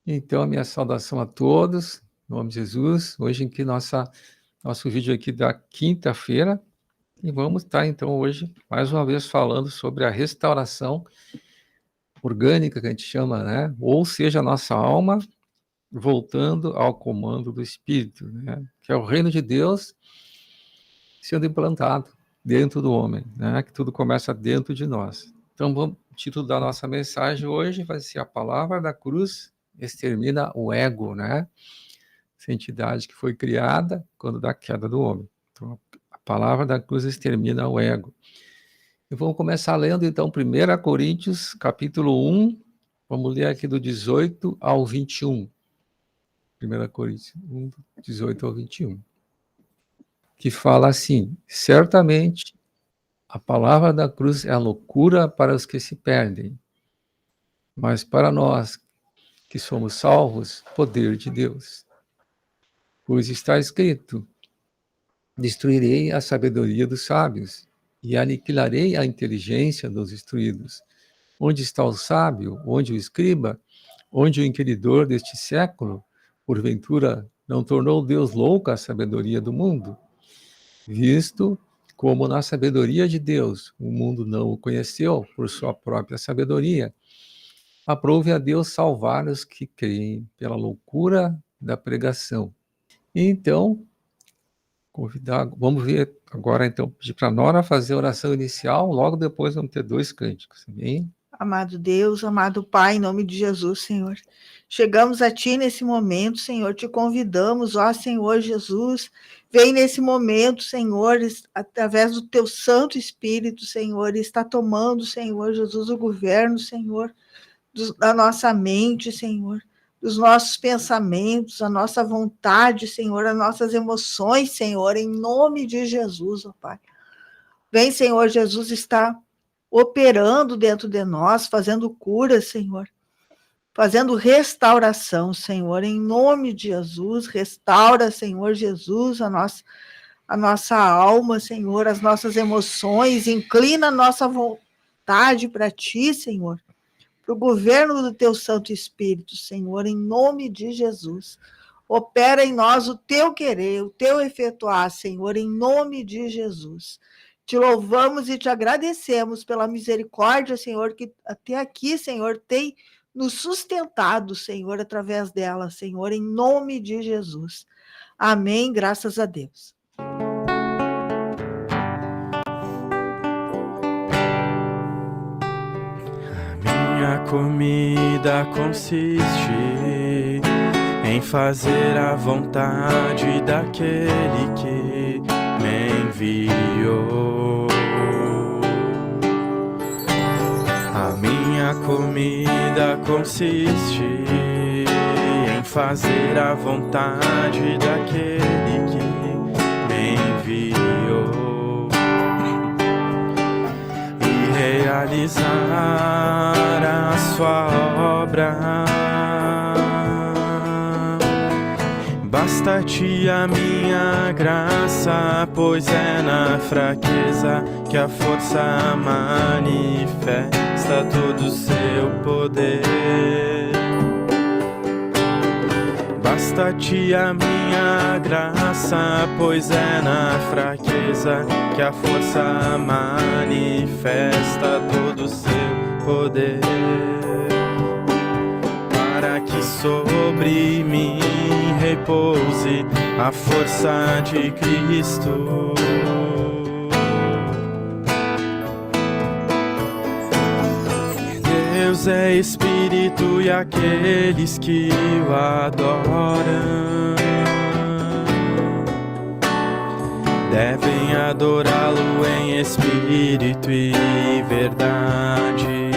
Então, a minha saudação a todos, em nome de Jesus. Hoje aqui nosso vídeo aqui da quinta-feira, e vamos estar então hoje mais uma vez falando sobre a restauração orgânica que a gente chama, né? Ou seja, a nossa alma voltando ao comando do Espírito, né? Que é o reino de Deus sendo implantado dentro do homem, né? Que tudo começa dentro de nós. Então, o título da nossa mensagem hoje vai ser a palavra da cruz extermina o ego, né? Essa entidade que foi criada quando da queda do homem. Então, a palavra da cruz extermina o ego. E vamos começar lendo, então, 1 Coríntios, capítulo 1, vamos ler aqui do 18 ao 21. 1 Coríntios 1, 18 ao 21. Que fala assim: certamente a palavra da cruz é a loucura para os que se perdem, mas para nós que somos salvos, poder de Deus. Pois está escrito: destruirei a sabedoria dos sábios e aniquilarei a inteligência dos instruídos. Onde está o sábio? Onde o escriba? Onde o inquiridor deste século? Porventura, não tornou Deus louca a sabedoria do mundo? Visto como na sabedoria de Deus o mundo não o conheceu por sua própria sabedoria, aprove a Deus salvar os que creem pela loucura da pregação. Então, vamos ver agora, então, pedir para a Nora fazer a oração inicial, logo depois vamos ter 2 cânticos, amém? Amado Deus, amado Pai, em nome de Jesus, Senhor, chegamos a Ti nesse momento, Senhor, te convidamos, ó Senhor Jesus, vem nesse momento, Senhor, através do Teu Santo Espírito, Senhor, está tomando, Senhor Jesus, o governo, Senhor, da nossa mente, Senhor, dos nossos pensamentos, a nossa vontade, Senhor, as nossas emoções, Senhor, em nome de Jesus, ó Pai. Vem, Senhor Jesus, está operando dentro de nós, fazendo cura, Senhor, fazendo restauração, Senhor, em nome de Jesus, restaura, Senhor Jesus, a nossa alma, Senhor, as nossas emoções, inclina a nossa vontade para Ti, Senhor, para o governo do Teu Santo Espírito, Senhor, em nome de Jesus. Opera em nós o Teu querer, o Teu efetuar, Senhor, em nome de Jesus. Te louvamos e te agradecemos pela misericórdia, Senhor, que até aqui, Senhor, tem nos sustentado, Senhor, através dela, Senhor, em nome de Jesus. Amém, graças a Deus. A minha comida consiste em fazer a vontade daquele que me enviou. A minha comida consiste em fazer a vontade daquele que me enviou e realizar a sua obra. Basta-te a minha graça, pois é na fraqueza que a força manifesta todo o seu poder. Basta-te a minha graça, pois é na fraqueza que a força manifesta todo o seu poder. Para que sobre mim repouse a força de Cristo. Deus é Espírito e aqueles que o adoram devem adorá-lo em espírito e verdade.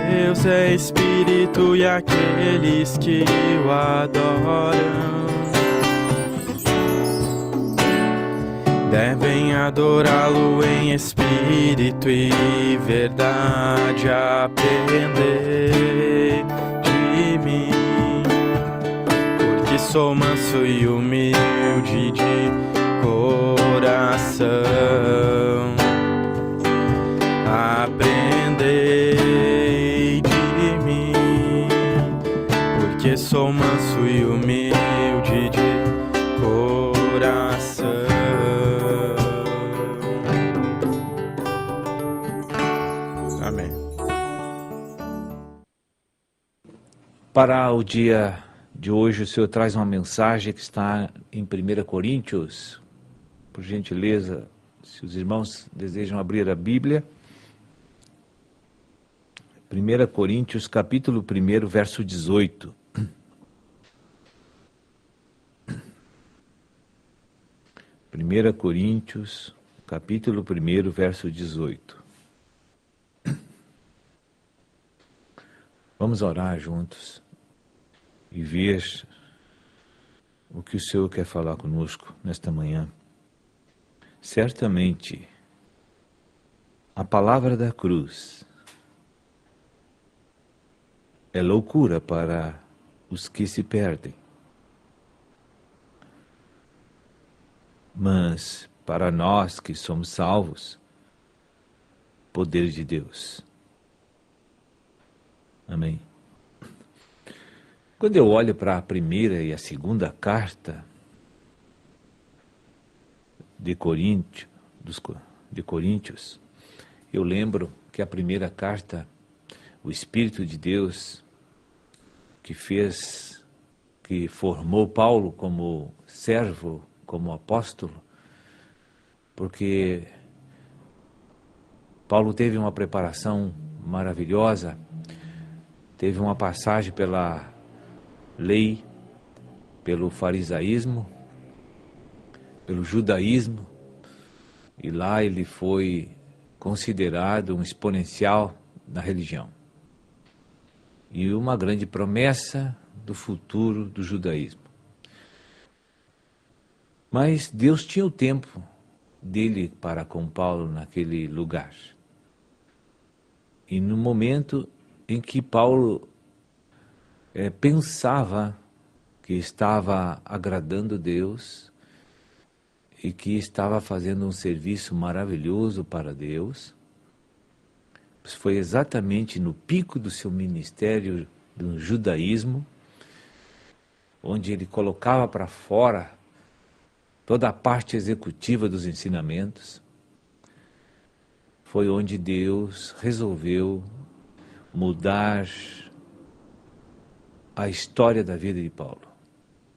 Deus é Espírito e aqueles que o adoram devem adorá-lo em espírito e verdade. Aprendei de mim, porque sou manso e humilde de coração. Aprendei de mim, sou manso e humilde de coração. Amém. Para o dia de hoje, o Senhor traz uma mensagem que está em 1 Coríntios. Por gentileza, se os irmãos desejam abrir a Bíblia. 1 Coríntios, capítulo 1, verso 18. 1 Coríntios, capítulo 1, verso 18. Vamos orar juntos e ver o que o Senhor quer falar conosco nesta manhã. Certamente, a palavra da cruz é loucura para os que se perdem, mas para nós que somos salvos, poder de Deus. Amém. Quando eu olho para a primeira e a segunda carta de Coríntios, eu lembro que a primeira carta, o Espírito de Deus que formou Paulo como servo, como apóstolo, porque Paulo teve uma preparação maravilhosa, teve uma passagem pela lei, pelo farisaísmo, pelo judaísmo, e lá ele foi considerado um exponencial na religião. E uma grande promessa do futuro do judaísmo. Mas Deus tinha o tempo dele para com Paulo naquele lugar. E no momento em que Paulo pensava que estava agradando Deus e que estava fazendo um serviço maravilhoso para Deus, foi exatamente no pico do seu ministério do judaísmo, onde ele colocava para fora toda a parte executiva dos ensinamentos, foi onde Deus resolveu mudar a história da vida de Paulo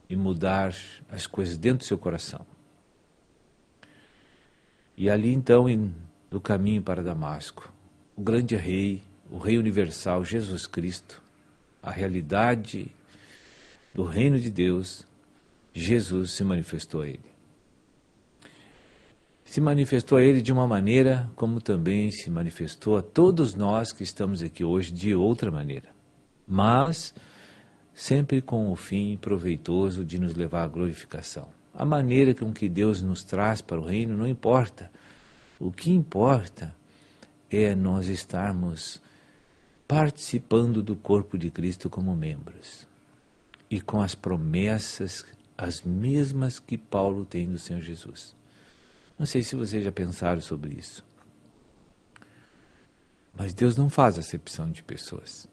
e mudar as coisas dentro do seu coração. E ali então, no caminho para Damasco, o grande rei, o rei universal, Jesus Cristo, a realidade do reino de Deus, Jesus se manifestou a ele. Se manifestou a ele de uma maneira como também se manifestou a todos nós que estamos aqui hoje de outra maneira. Mas sempre com o fim proveitoso de nos levar à glorificação. A maneira com que Deus nos traz para o reino não importa. O que importa é nós estarmos participando do corpo de Cristo como membros. E com as promessas, as mesmas que Paulo tem do Senhor Jesus. Não sei se vocês já pensaram sobre isso. Mas Deus não faz acepção de pessoas.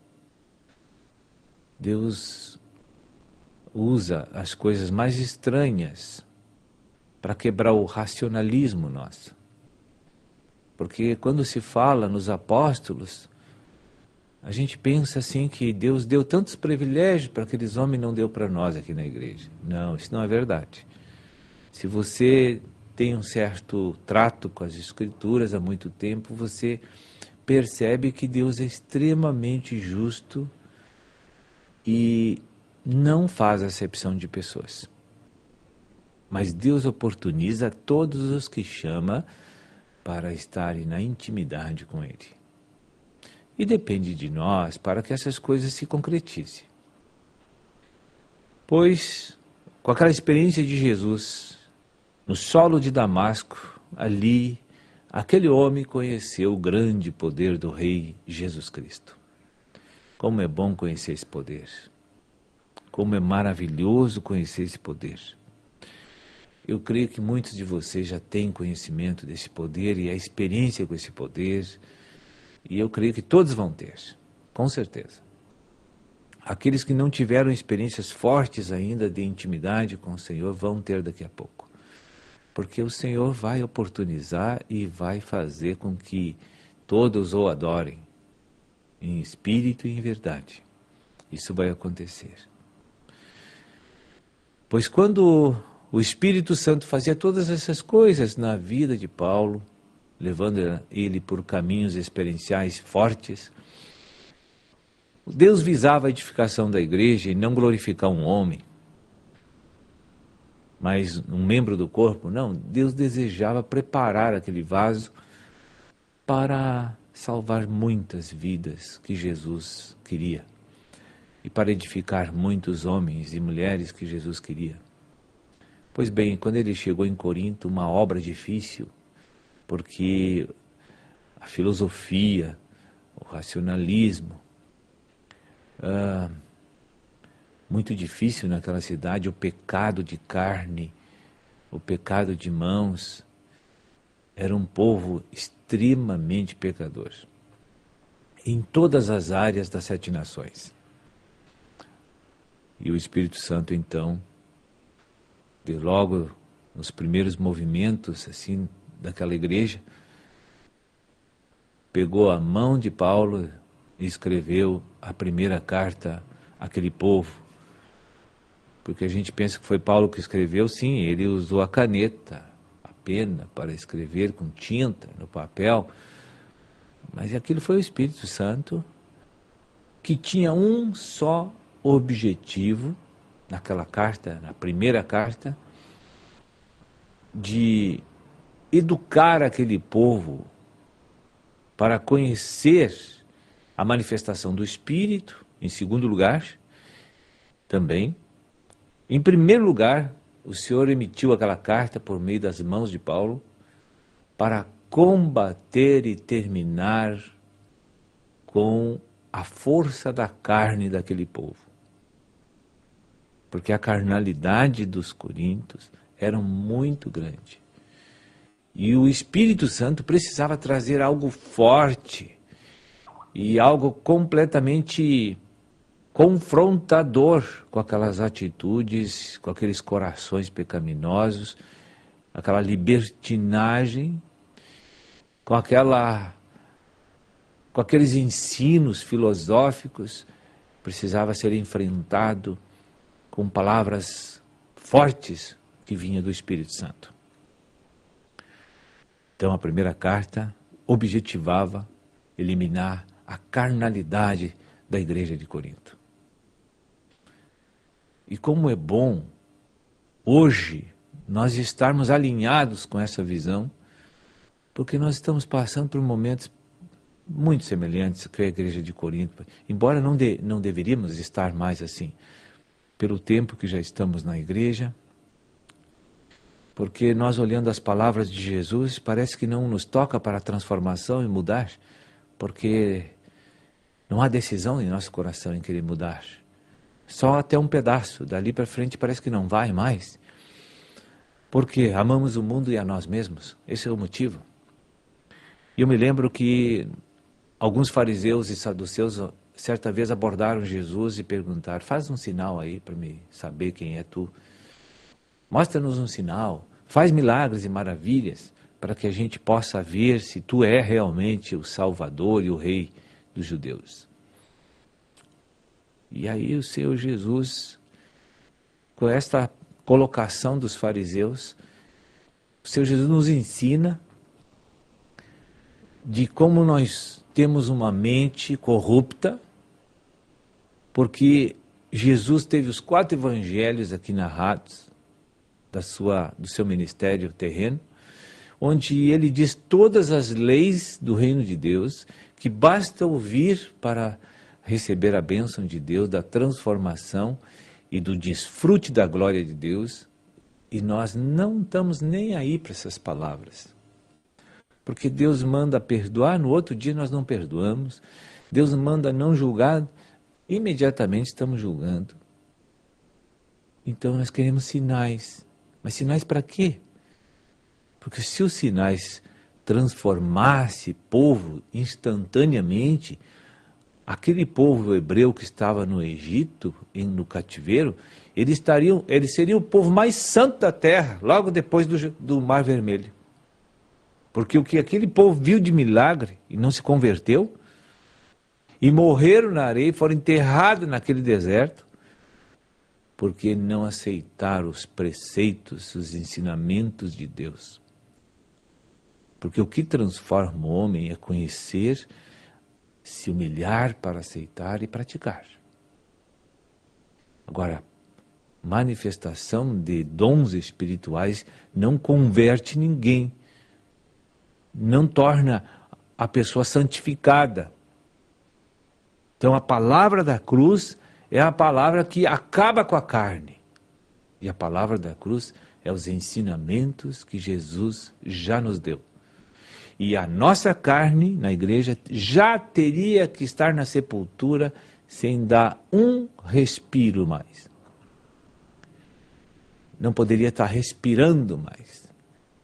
Deus usa as coisas mais estranhas para quebrar o racionalismo nosso. Porque quando se fala nos apóstolos, a gente pensa assim que Deus deu tantos privilégios para aqueles homens e não deu para nós aqui na igreja. Não, isso não é verdade. Se você tem um certo trato com as Escrituras há muito tempo, você percebe que Deus é extremamente justo e não faz acepção de pessoas. Mas Deus oportuniza todos os que chama para estarem na intimidade com Ele. E depende de nós para que essas coisas se concretizem. Pois, com aquela experiência de Jesus, no solo de Damasco, ali, aquele homem conheceu o grande poder do Rei Jesus Cristo. Como é bom conhecer esse poder. Como é maravilhoso conhecer esse poder. Eu creio que muitos de vocês já têm conhecimento desse poder e a experiência com esse poder. E eu creio que todos vão ter, com certeza. Aqueles que não tiveram experiências fortes ainda de intimidade com o Senhor vão ter daqui a pouco. Porque o Senhor vai oportunizar e vai fazer com que todos o adorem, em espírito e em verdade. Isso vai acontecer. Pois quando o Espírito Santo fazia todas essas coisas na vida de Paulo, levando ele por caminhos experienciais fortes, Deus visava a edificação da igreja e não glorificar um homem, mas um membro do corpo. Não, Deus desejava preparar aquele vaso para salvar muitas vidas que Jesus queria e para edificar muitos homens e mulheres que Jesus queria. Pois bem, quando ele chegou em Corinto, uma obra difícil, porque a filosofia, o racionalismo, muito difícil naquela cidade, o pecado de carne, o pecado de mãos, era um povo extremamente pecador, em todas as áreas das 7 nações. E o Espírito Santo, então, de logo nos primeiros movimentos assim daquela igreja, pegou a mão de Paulo e escreveu a primeira carta àquele povo. Porque a gente pensa que foi Paulo que escreveu. Sim, ele usou a caneta, a pena para escrever com tinta no papel, mas aquilo foi o Espírito Santo que tinha um só objetivo naquela carta, na primeira carta, de educar aquele povo para conhecer a manifestação do Espírito, em segundo lugar, também. Em primeiro lugar, o Senhor emitiu aquela carta por meio das mãos de Paulo para combater e terminar com a força da carne daquele povo. Porque a carnalidade dos coríntios era muito grande. E o Espírito Santo precisava trazer algo forte e algo completamente confrontador com aquelas atitudes, com aqueles corações pecaminosos, aquela libertinagem, com aqueles ensinos filosóficos. Precisava ser enfrentado com palavras fortes que vinham do Espírito Santo. Então a primeira carta objetivava eliminar a carnalidade da igreja de Corinto. E como é bom hoje nós estarmos alinhados com essa visão, porque nós estamos passando por momentos muito semelhantes com a igreja de Corinto, embora não deveríamos estar mais assim, pelo tempo que já estamos na igreja, porque nós, olhando as palavras de Jesus, parece que não nos toca para a transformação e mudar, porque não há decisão em nosso coração em querer mudar. Só até um pedaço, dali para frente parece que não vai mais, porque amamos o mundo e a nós mesmos. Esse é o motivo. E eu me lembro que alguns fariseus e saduceus certa vez abordaram Jesus e perguntaram: faz um sinal aí para me saber quem é tu. Mostra-nos um sinal, faz milagres e maravilhas para que a gente possa ver se tu é realmente o Salvador e o Rei dos judeus. E aí o Senhor Jesus, com esta colocação dos fariseus, o Senhor Jesus nos ensina de como nós temos uma mente corrupta, porque Jesus teve os 4 evangelhos aqui narrados do seu ministério terreno, onde ele diz todas as leis do reino de Deus, que basta ouvir para receber a bênção de Deus, da transformação e do desfrute da glória de Deus, e nós não estamos nem aí para essas palavras. Porque Deus manda perdoar, no outro dia nós não perdoamos. Deus manda não julgar, imediatamente estamos julgando. Então nós queremos sinais. Mas sinais para quê? Porque se os sinais transformassem povo instantaneamente, aquele povo hebreu que estava no Egito, no cativeiro, eles seriam o povo mais santo da terra, logo depois do Mar Vermelho. Porque o que aquele povo viu de milagre e não se converteu, e morreram na areia, e foram enterrados naquele deserto, porque não aceitaram os preceitos, os ensinamentos de Deus. Porque o que transforma o homem é conhecer, se humilhar para aceitar e praticar. Agora, manifestação de dons espirituais não converte ninguém, não torna a pessoa santificada. Então a palavra da cruz é a palavra que acaba com a carne. E a palavra da cruz é os ensinamentos que Jesus já nos deu. E a nossa carne, na igreja, já teria que estar na sepultura sem dar um respiro mais. Não poderia estar respirando mais.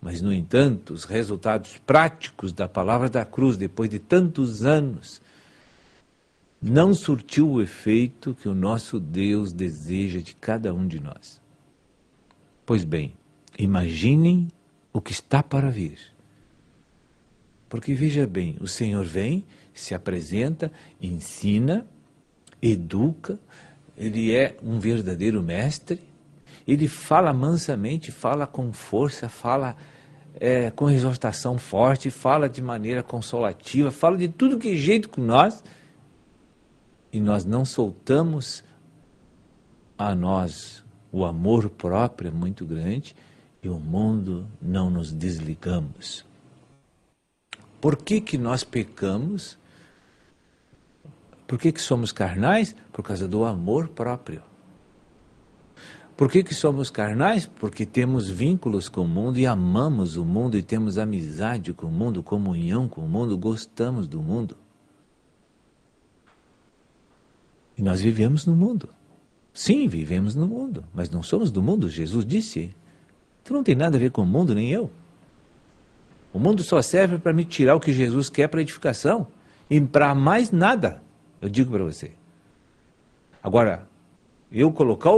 Mas, no entanto, os resultados práticos da palavra da cruz, depois de tantos anos, não surtiu o efeito que o nosso Deus deseja de cada um de nós. Pois bem, imaginem o que está para vir. Porque veja bem, o Senhor vem, se apresenta, ensina, educa, Ele é um verdadeiro mestre, Ele fala mansamente, fala com força, fala com exortação forte, fala de maneira consolativa, fala de tudo que é jeito com nós, e nós não soltamos a nós o amor próprio muito grande, e o mundo não nos desligamos. Por que nós pecamos? Por que somos carnais? Por causa do amor próprio. Por que somos carnais? Porque temos vínculos com o mundo e amamos o mundo e temos amizade com o mundo, comunhão com o mundo, gostamos do mundo. E nós vivemos no mundo. Sim, vivemos no mundo, mas não somos do mundo. Jesus disse, tu não tem nada a ver com o mundo, nem eu. O mundo só serve para me tirar o que Jesus quer para edificação. E para mais nada, eu digo para você. Agora, eu colocar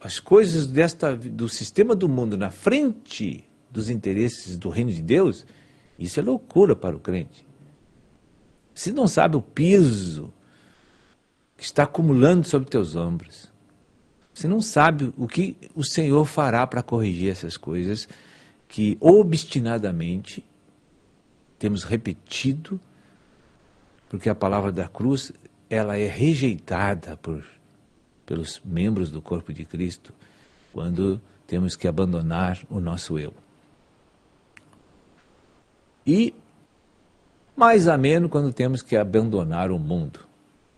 as coisas do sistema do mundo na frente dos interesses do reino de Deus, isso é loucura para o crente. Você não sabe o peso que está acumulando sobre teus ombros. Você não sabe o que o Senhor fará para corrigir essas coisas que obstinadamente temos repetido, porque a palavra da cruz, ela é rejeitada pelos membros do corpo de Cristo, quando temos que abandonar o nosso eu. E mais ameno quando temos que abandonar o mundo.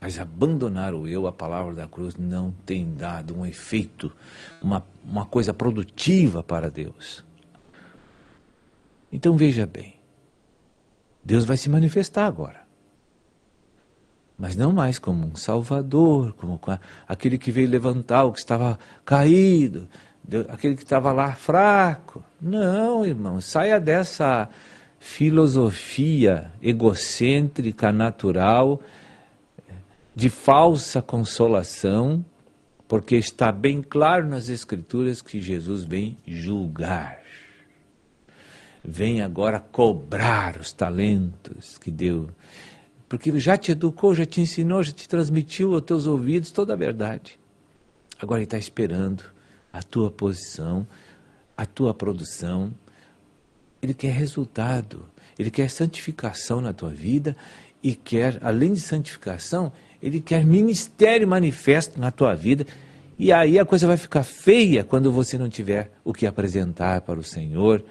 Mas abandonar o eu, a palavra da cruz, não tem dado um efeito, uma coisa produtiva para Deus. Então veja bem, Deus vai se manifestar agora. Mas não mais como um salvador, como aquele que veio levantar o que estava caído, aquele que estava lá fraco. Não, irmão, saia dessa filosofia egocêntrica, natural, de falsa consolação, porque está bem claro nas Escrituras que Jesus vem julgar. Vem agora cobrar os talentos que deu. Porque já te educou, já te ensinou, já te transmitiu aos teus ouvidos toda a verdade. Agora ele está esperando a tua posição, a tua produção. Ele quer resultado, ele quer santificação na tua vida e quer, além de santificação, ele quer ministério manifesto na tua vida. E aí a coisa vai ficar feia quando você não tiver o que apresentar para o Senhor.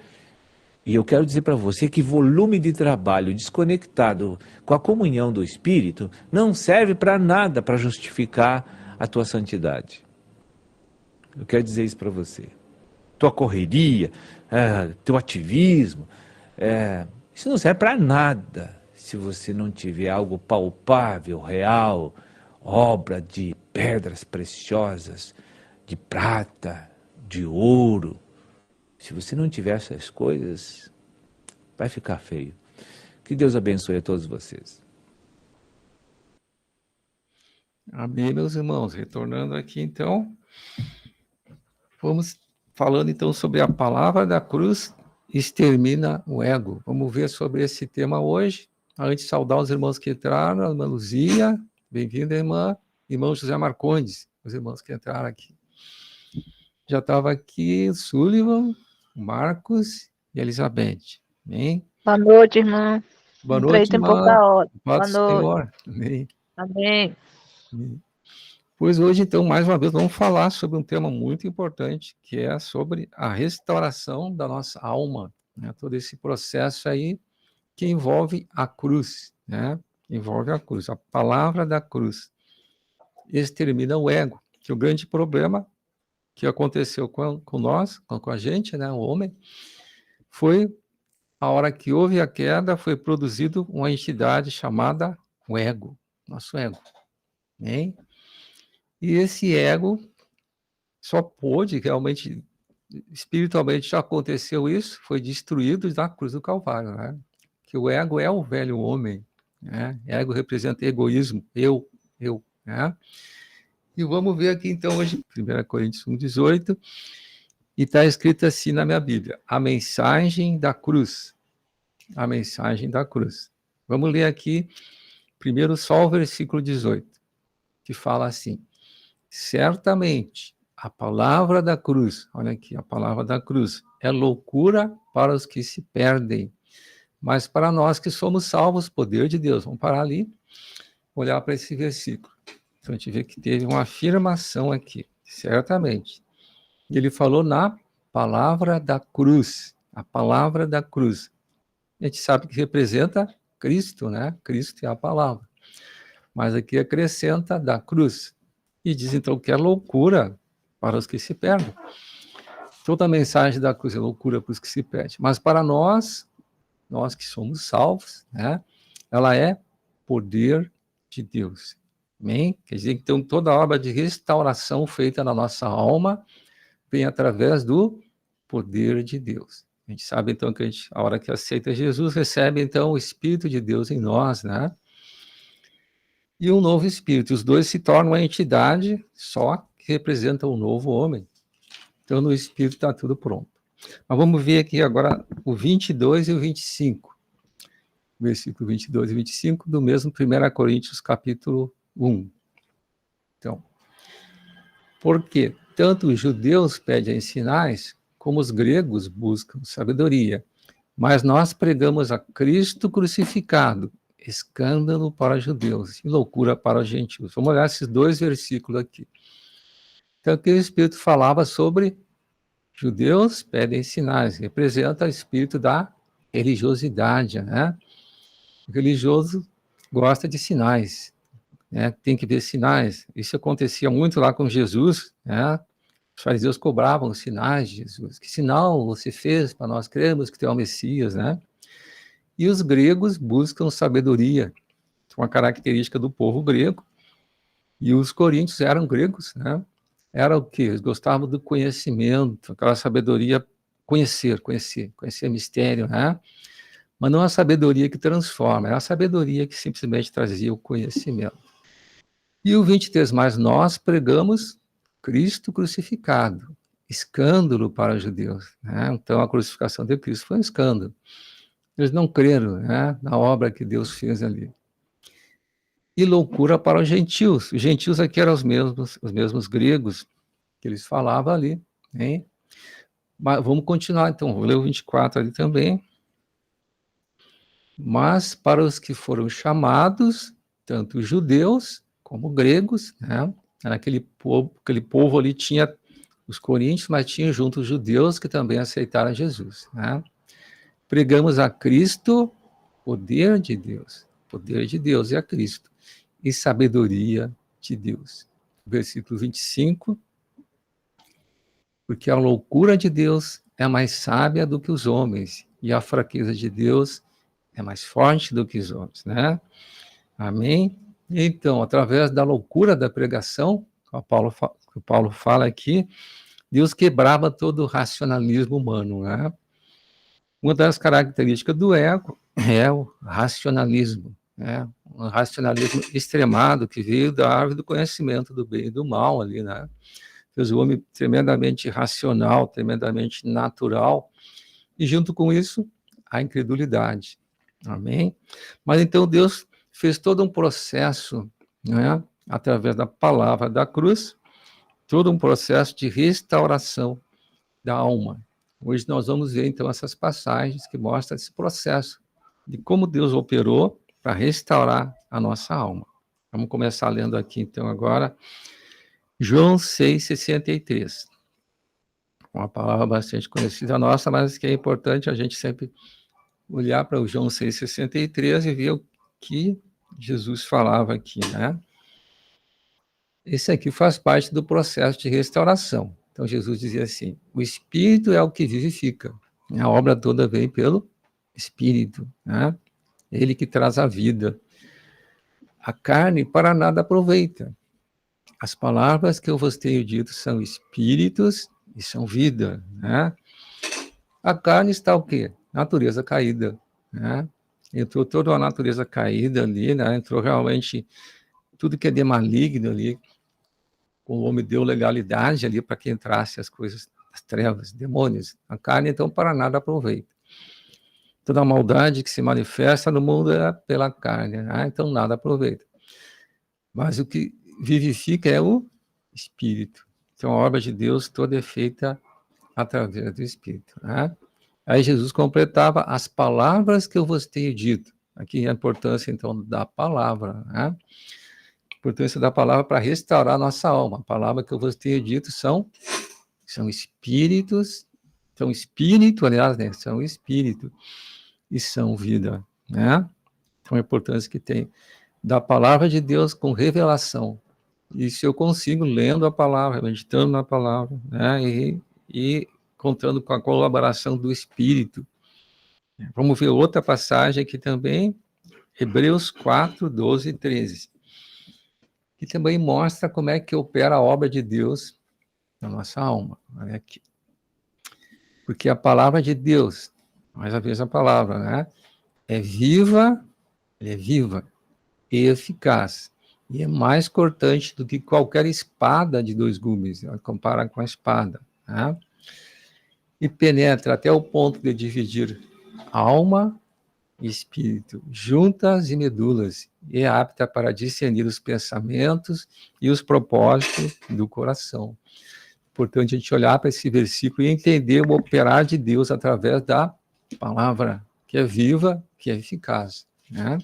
E eu quero dizer para você que volume de trabalho desconectado com a comunhão do Espírito não serve para nada para justificar a tua santidade. Eu quero dizer isso para você. Tua correria, teu ativismo, isso não serve para nada se você não tiver algo palpável, real, obra de pedras preciosas, de prata, de ouro. Se você não tiver essas coisas, vai ficar feio. Que Deus abençoe a todos vocês. Amém, meus irmãos. Retornando aqui, então, vamos falando, então, sobre a palavra da cruz extermina o ego. Vamos ver sobre esse tema hoje. Antes de saudar os irmãos que entraram, a irmã Luzia, bem-vinda, irmã. Irmão José Marcondes, os irmãos que entraram aqui. Já estava aqui o Sullivan, o Marcos e a Elizabeth. Amém? Boa noite, irmã. Boa Entrei noite, tem irmã. pouca hora. Boa Boa noite, noite. Senhor. Amém. Amém. Amém. Pois hoje, então, mais uma vez, vamos falar sobre um tema muito importante, que é sobre a restauração da nossa alma, né? Todo esse processo aí que envolve a cruz, né? Envolve a cruz, a palavra da cruz. Extermina o ego, que o grande problema que aconteceu com nós, com a gente, né, o homem, foi a hora que houve a queda, foi produzido uma entidade chamada o ego, nosso ego, hein? E esse ego só pôde realmente, espiritualmente já aconteceu isso, foi destruído na cruz do Calvário, né? Que o ego é o velho homem, né? Ego representa egoísmo, eu, né? E vamos ver aqui então hoje, 1 Coríntios 1,18, e está escrito assim na minha Bíblia, a mensagem da cruz. A mensagem da cruz. Vamos ler aqui, primeiro só o versículo 18, que fala assim, certamente a palavra da cruz, olha aqui, a palavra da cruz, é loucura para os que se perdem, mas para nós que somos salvos, poder de Deus. Vamos parar ali, olhar para esse versículo. Então a gente vê que teve uma afirmação aqui, certamente. Ele falou na palavra da cruz, a palavra da cruz. A gente sabe que representa Cristo, né? Cristo é a palavra. Mas aqui acrescenta da cruz. E diz então que é loucura para os que se perdem. Toda a mensagem da cruz é loucura para os que se perdem. Mas para nós que somos salvos, né? Ela é poder de Deus. Amém? Quer dizer, então, toda a obra de restauração feita na nossa alma vem através do poder de Deus. A gente sabe, então, que a hora que aceita Jesus, recebe, então, o Espírito de Deus em nós, né? E um novo Espírito. Os dois se tornam uma entidade só que representa um novo homem. Então, no Espírito está tudo pronto. Mas vamos ver aqui agora o 22 e o 25. Versículo 22 e 25 do mesmo 1 Coríntios, capítulo 1. Então, porque tanto os judeus pedem sinais, como os gregos buscam sabedoria. Mas nós pregamos a Cristo crucificado, escândalo para os judeus e loucura para os gentios. Vamos olhar esses dois versículos aqui. Então, aqui o Espírito falava sobre judeus pedem sinais, representa o espírito da religiosidade, né? O religioso gosta de sinais, né? Tem que ver sinais. Isso acontecia muito lá com Jesus, né? Os fariseus cobravam os sinais de Jesus. Que sinal você fez para nós crermos que tu é o Messias, né? E os gregos buscam sabedoria, uma característica do povo grego. E os coríntios eram gregos, né? Era o quê? Eles gostavam do conhecimento, aquela sabedoria, conhecer mistério, né? Mas não a sabedoria que transforma, é a sabedoria que simplesmente trazia o conhecimento. E o 23, mas nós pregamos Cristo crucificado, escândalo para os judeus, né? Então a crucificação de Cristo foi um escândalo. Eles não creram, né, na obra que Deus fez ali. E loucura para os gentios. Os gentios aqui eram os mesmos gregos que eles falavam ali, hein? Mas vamos continuar então, vou ler o 24 ali também. Mas para os que foram chamados, tanto judeus como gregos, né? Aquele povo ali tinha os coríntios, mas tinha junto os judeus que também aceitaram Jesus, né? Pregamos a Cristo, poder de Deus é a Cristo, e sabedoria de Deus. Versículo 25, porque a loucura de Deus é mais sábia do que os homens, e a fraqueza de Deus é mais forte do que os homens, né? Amém? Então, através da loucura da pregação, que o Paulo fala aqui, Deus quebrava todo o racionalismo humano, né? Uma das características do ego é o racionalismo, né? um racionalismo extremado que veio da árvore do conhecimento do bem e do mal ali, né? Fez o homem tremendamente racional, tremendamente natural, e junto com isso, a incredulidade. Amém? Mas então Deus fez todo um processo, né, através da palavra da cruz, todo um processo de restauração da alma. Hoje nós vamos ver, então, essas passagens que mostram esse processo de como Deus operou para restaurar a nossa alma. Vamos começar lendo aqui, então, agora, João 6,63. Uma palavra bastante conhecida nossa, mas que é importante a gente sempre olhar para o João 6,63 e ver o que Jesus falava aqui, né? Esse aqui faz parte do processo de restauração. Então, Jesus dizia assim, o Espírito é o que vivifica. A obra toda vem pelo Espírito, né? Ele que traz a vida. A carne para nada aproveita. As palavras que eu vos tenho dito são espíritos e são vida, né? A carne está o quê? Natureza caída, né? Entrou toda a natureza caída ali, né? Entrou realmente tudo que é de maligno ali. O homem deu legalidade ali para que entrasse as coisas das trevas, demônios. A carne, então, para nada aproveita. Toda a maldade que se manifesta no mundo é pela carne, né? Então nada aproveita. Mas o que vivifica é o Espírito. Então a obra de Deus toda é feita através do Espírito, né? Aí Jesus completava as palavras que eu vos tenho dito. Aqui a importância, então, da palavra, né? A importância da palavra para restaurar a nossa alma. A palavra que eu vos tenho dito são espíritos, são espírito, aliás, né? São espírito e são vida, né? Então a importância que tem da palavra de Deus com revelação. E se eu consigo, lendo a palavra, meditando na palavra, né? E contando com a colaboração do Espírito. Vamos ver outra passagem aqui também, Hebreus 4, 12 e 13, que também mostra como é que opera a obra de Deus na nossa alma. Olha aqui. Porque a palavra de Deus, mais uma vez a palavra, né? É viva e eficaz. E é mais cortante do que qualquer espada de dois gumes, compara com a espada, né? E penetra até o ponto de dividir alma e espírito, juntas e medulas, e é apta para discernir os pensamentos e os propósitos do coração. Portanto, a gente olhar para esse versículo e entender o operar de Deus através da palavra, que é viva, que é eficaz, né?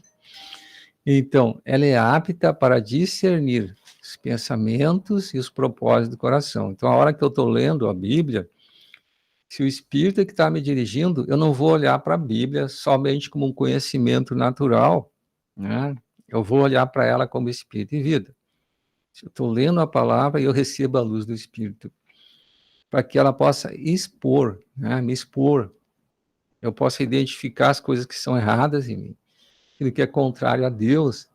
Então, ela é apta para discernir os pensamentos e os propósitos do coração. Então, a hora que eu estou lendo a Bíblia, se o Espírito é que está me dirigindo, eu não vou olhar para a Bíblia somente como um conhecimento natural, né? Eu vou olhar para ela como Espírito e vida. Se eu estou lendo a palavra, eu recebo a luz do Espírito, para que ela possa expor, né? Me expor. Eu possa identificar as coisas que são erradas em mim, aquilo que é contrário a Deus.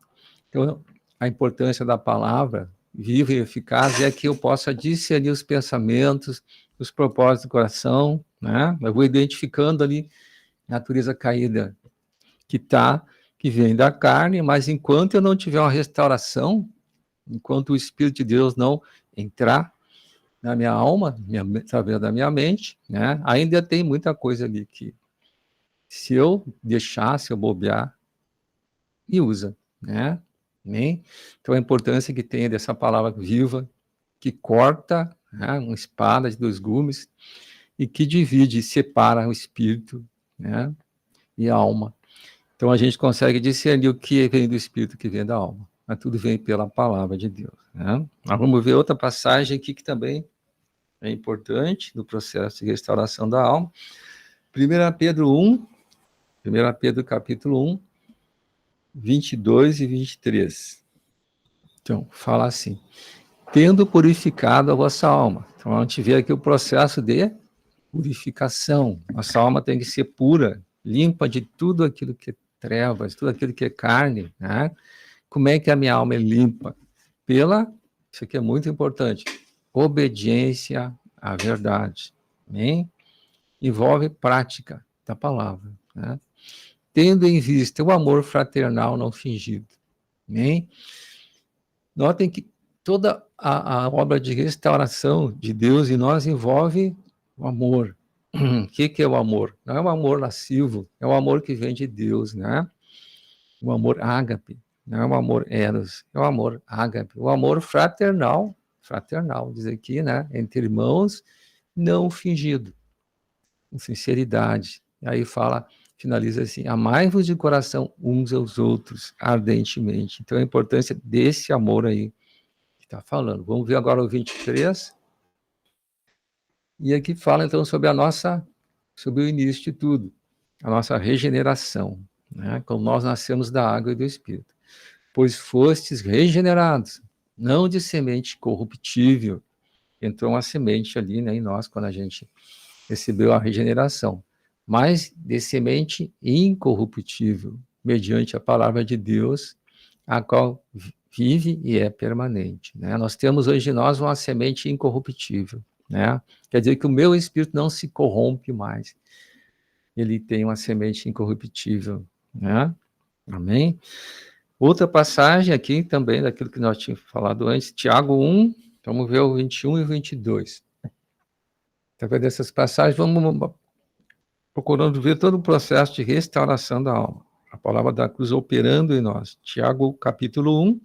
Então, a importância da palavra viva e eficaz é que eu possa discernir os pensamentos, os propósitos do coração, né? Eu vou identificando ali a natureza caída que vem da carne, mas enquanto eu não tiver uma restauração, enquanto o Espírito de Deus não entrar na minha alma, através da minha mente, né? Ainda tem muita coisa ali que, se eu deixar, se eu bobear, e usa, né? Amém? Então a importância que tem dessa palavra viva, que corta, né, uma espada de dois gumes, e que divide e separa o espírito, né, e a alma. Então a gente consegue discernir o que vem do espírito, o que vem da alma. Mas tudo vem pela palavra de Deus, né? Nós vamos ver outra passagem aqui que também é importante no processo de restauração da alma. 1 Pedro capítulo 1, 22 e 23. Então, fala assim: tendo purificado a vossa alma. Então, a gente vê aqui o processo de purificação. Nossa alma tem que ser pura, limpa de tudo aquilo que é trevas, tudo aquilo que é carne, né? Como é que a minha alma é limpa? Isso aqui é muito importante, obediência à verdade. Amém? Envolve prática da palavra, né? Tendo em vista o amor fraternal não fingido. Amém? Notem que toda a obra de restauração de Deus em nós envolve o amor. O que é o amor? Não é um amor lascivo, é o amor que vem de Deus, né? O amor ágape, não é o amor eros, é o amor ágape, o amor fraternal, diz aqui, né? Entre irmãos, não fingido, com sinceridade. E aí finaliza assim: amai-vos de coração uns aos outros, ardentemente. Então, a importância desse amor aí que está falando. Vamos ver agora o 23. E aqui fala, então, sobre sobre o início de tudo, a nossa regeneração, né? Como nós nascemos da água e do Espírito. Pois fostes regenerados, não de semente corruptível. Entrou uma semente ali, né, em nós, quando a gente recebeu a regeneração, mas de semente incorruptível, mediante a palavra de Deus, a qual vive e é permanente, né? Nós temos hoje em nós uma semente incorruptível, né? Quer dizer que o meu espírito não se corrompe mais. Ele tem uma semente incorruptível, né? Amém? Outra passagem aqui também, daquilo que nós tínhamos falado antes, Tiago 1, vamos ver o 21 e o 22. Através dessas passagens, vamos procurando ver todo o processo de restauração da alma. A palavra da cruz operando em nós. Tiago, capítulo 1,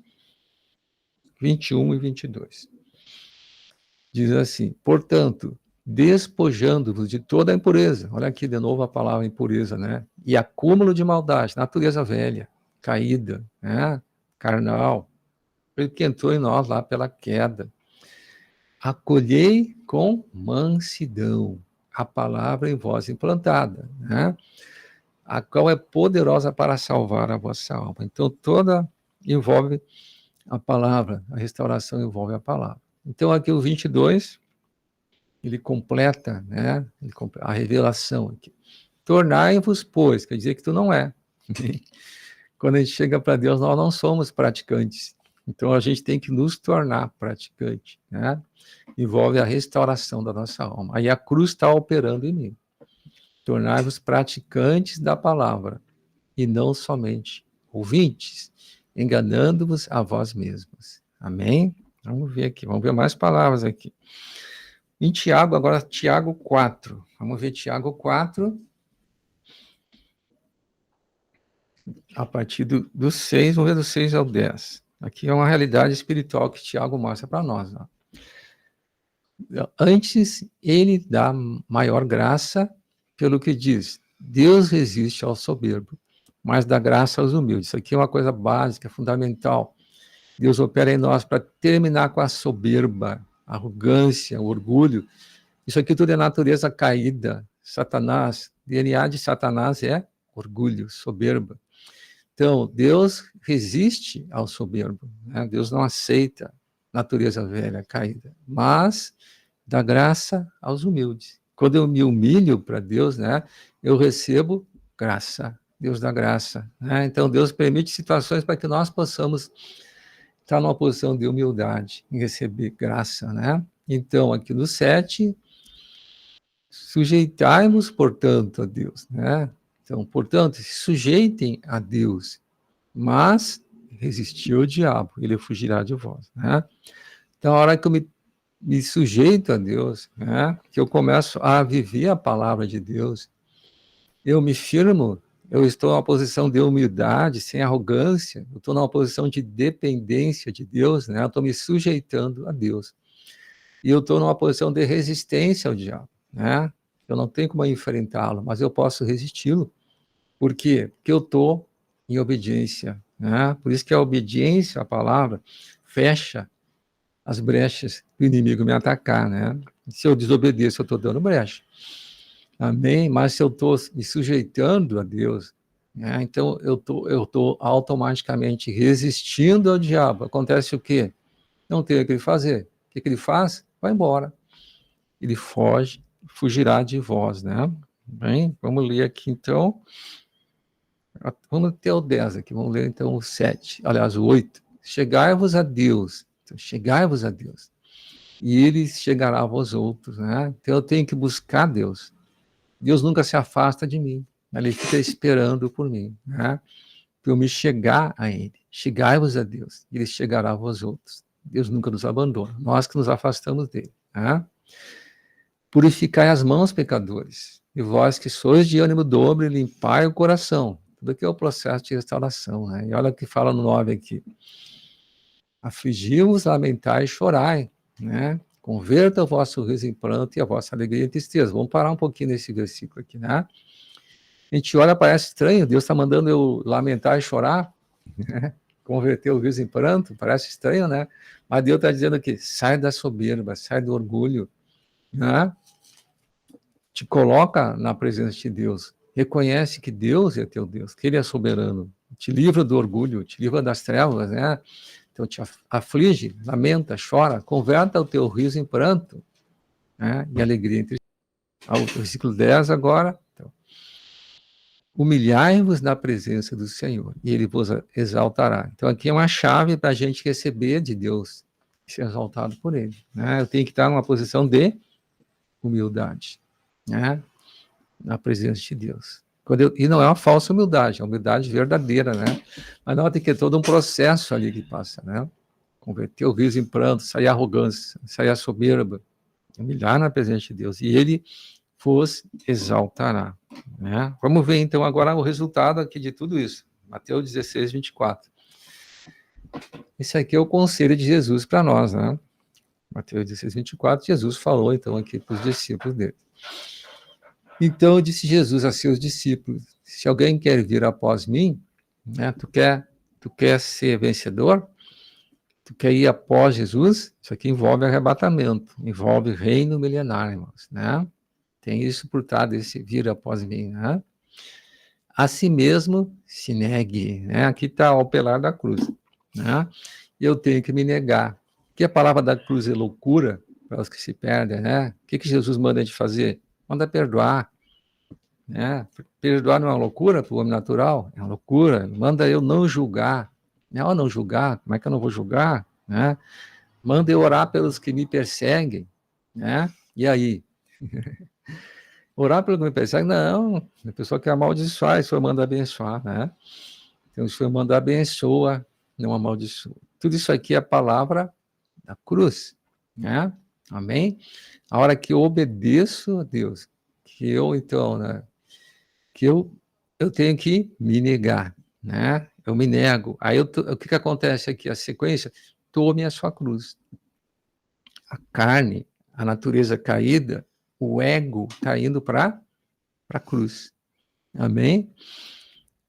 21 e 22. Diz assim: portanto, despojando-vos de toda a impureza, olha aqui de novo a palavra impureza, né? E acúmulo de maldade, natureza velha, caída, né? Carnal, que entrou em nós lá pela queda. Acolhei com mansidão a palavra em vós implantada, né? A qual é poderosa para salvar a vossa alma. Então, toda envolve a palavra, a restauração envolve a palavra. Então, aqui o 22, ele completa, né, a revelação aqui. Tornai-vos, pois, quer dizer que tu não é. Quando a gente chega para Deus, nós não somos praticantes. Então, a gente tem que nos tornar praticante, né? Envolve a restauração da nossa alma. Aí a cruz está operando em mim. Tornai-vos praticantes da palavra, e não somente ouvintes, enganando-vos a vós mesmos. Amém? Vamos ver aqui, vamos ver mais palavras aqui. Em Tiago, agora Tiago 4. Vamos ver Tiago 4. A partir do 6, vamos ver do 6 ao 10. Aqui é uma realidade espiritual que Tiago mostra para nós. Ó. Antes, ele dá maior graça, pelo que diz: Deus resiste ao soberbo, mas dá graça aos humildes. Isso aqui é uma coisa básica, fundamental. Deus opera em nós para terminar com a soberba, a arrogância, o orgulho. Isso aqui tudo é natureza caída. Satanás, DNA de Satanás é orgulho, soberba. Então, Deus resiste ao soberbo, né? Deus não aceita natureza velha, caída, mas dá graça aos humildes. Quando eu me humilho para Deus, né, eu recebo graça. Deus dá graça, né? Então, Deus permite situações para que nós possamos estar numa posição de humildade, em receber graça, né? Então, aqui no 7, sujeitai-vos, portanto, a Deus, né? Então, portanto, se sujeitem a Deus, mas resistir ao diabo, ele fugirá de vós, né? Então, a hora que eu me sujeito a Deus, né, que eu começo a viver a palavra de Deus, eu me firmo, eu estou numa posição de humildade, sem arrogância, eu estou numa posição de dependência de Deus, né, eu estou me sujeitando a Deus. E eu estou numa posição de resistência ao diabo, né? Eu não tenho como enfrentá-lo, mas eu posso resisti-lo. Por quê? Porque eu estou em obediência, né? Por isso que a obediência à palavra fecha as brechas do inimigo me atacar, né? Se eu desobedeço, eu estou dando brecha. Amém? Mas se eu estou me sujeitando a Deus, né? Então eu tô automaticamente resistindo ao diabo. Acontece o quê? Não tem o que ele fazer. O que ele faz? Vai embora. Ele foge, fugirá de vós, né? Bem, vamos ler aqui então. Vamos ter o 10 aqui, vamos ler então o 7, aliás o 8. Chegai-vos a Deus. Então, chegai-vos a Deus. E ele chegará a vós outros, né? Então eu tenho que buscar Deus. Deus nunca se afasta de mim. Ele fica esperando por mim, né? Para eu me chegar a ele. chegai-vos a Deus, e Ele chegará a vós outros. Deus nunca nos abandona, nós que nos afastamos dele. Né? Purificai as mãos, pecadores, e vós que sois de ânimo dobre, limpai o coração. Tudo aqui é o processo de restauração. Né? E olha o que fala no 9 aqui. Afligi-vos, lamentai e chorai. Né? Converta o vosso riso em pranto e a vossa alegria em tristeza. Vamos parar um pouquinho nesse versículo aqui, né? A gente olha, parece estranho, Deus está mandando eu lamentar e chorar, né? Converter o riso em pranto, parece estranho, né? Mas Deus está dizendo aqui, sai da soberba, sai do orgulho, né? Te coloca na presença de Deus, reconhece que Deus é teu Deus, que Ele é soberano, te livra do orgulho, te livra das trevas, né? Então te aflige, lamenta, chora, converta o teu riso em pranto, né? E alegria entre o versículo 10 agora. Então, humilhai-vos na presença do Senhor, e Ele vos exaltará. Então aqui é uma chave para a gente receber de Deus, ser exaltado por Ele. Né? Eu tenho que estar numa posição de humildade, né? Na presença de Deus. E não é uma falsa humildade, é uma humildade verdadeira, né? Mas nota que é todo um processo ali que passa, né? Converter o riso em pranto, sair a arrogância, sair a soberba, humilhar na presença de Deus, e Ele vos exaltará. Né? Vamos ver então agora o resultado aqui de tudo isso. Mateus 16, 24. Esse aqui é o conselho de Jesus para nós, né? Mateus 16, 24, Jesus falou então aqui para os discípulos dele. Então disse Jesus a seus discípulos, se alguém quer vir após mim, né, tu quer ser vencedor? Tu quer ir após Jesus? Isso aqui envolve arrebatamento, envolve reino milenar, irmãos, né? Tem isso por trás desse vir após mim, né? A si mesmo se negue, né? Aqui está o pelar da cruz, né? Eu tenho que me negar. Que a palavra da cruz é loucura para os que se perdem, né? O que Jesus manda a gente fazer? Manda perdoar, né? Perdoar não é uma loucura para o homem natural? É uma loucura. Manda eu não julgar. Não, não julgar. Como é que eu não vou julgar? Né? Manda eu orar pelos que me perseguem, né? E aí? Orar pelo que me persegue? Não, a pessoa quer amaldiçoar, o Senhor manda abençoar, né? Então, o Senhor manda abençoa, não amaldiçoa. Tudo isso aqui é a palavra da cruz, né? Amém? A hora que eu obedeço a Deus, que eu, então, né? Que eu tenho que me negar, né? Eu me nego. Aí, o que acontece aqui? A sequência, tome a sua cruz. A carne, a natureza caída, o ego está indo para a cruz. Amém?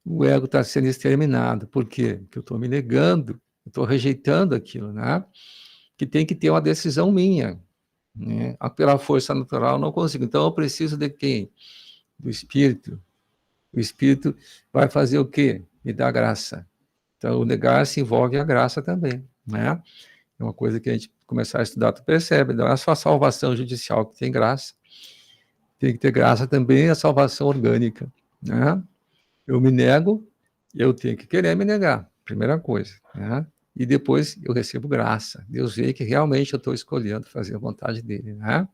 O ego está sendo exterminado. Por quê? Porque eu estou me negando, eu estou rejeitando aquilo, né? Que tem que ter uma decisão minha. Né? Pela força natural eu não consigo. Então eu preciso de quem? Do Espírito. O Espírito vai fazer o quê? Me dar graça. Então o negar-se envolve a graça também, né? É uma coisa que a gente começar a estudar, tu percebe, não é só a salvação judicial que tem graça, tem que ter graça também a salvação orgânica, né? Eu me nego, eu tenho que querer me negar, primeira coisa, né? E depois eu recebo graça, Deus vê que realmente eu estou escolhendo fazer a vontade dele, né?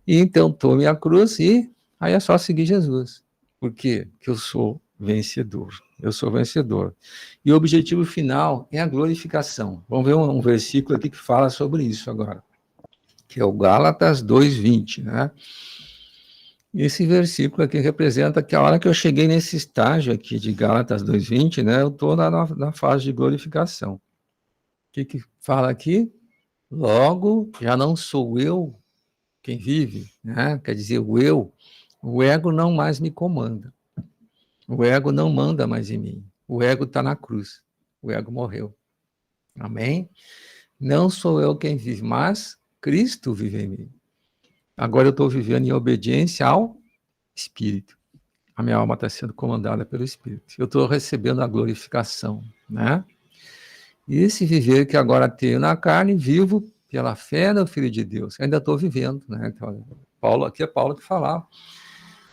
E então tome a cruz e aí é só seguir Jesus, por quê? Porque eu sou vencedor. Eu sou vencedor. E o objetivo final é a glorificação. Vamos ver um versículo aqui que fala sobre isso agora, que é o Gálatas 2:20, né? Esse versículo aqui representa que a hora que eu cheguei nesse estágio aqui de Gálatas 2:20, né, eu estou na fase de glorificação. O que fala aqui? Logo, já não sou eu quem vive, né? Quer dizer, o ego não mais me comanda. O ego não manda mais em mim. O ego está na cruz. O ego morreu. Amém? Não sou eu quem vive, mas Cristo vive em mim. Agora eu estou vivendo em obediência ao Espírito. A minha alma está sendo comandada pelo Espírito. Eu estou recebendo a glorificação, né? E esse viver que agora tenho na carne, vivo pela fé no Filho de Deus. Ainda estou vivendo, né? Então, aqui é Paulo que falava.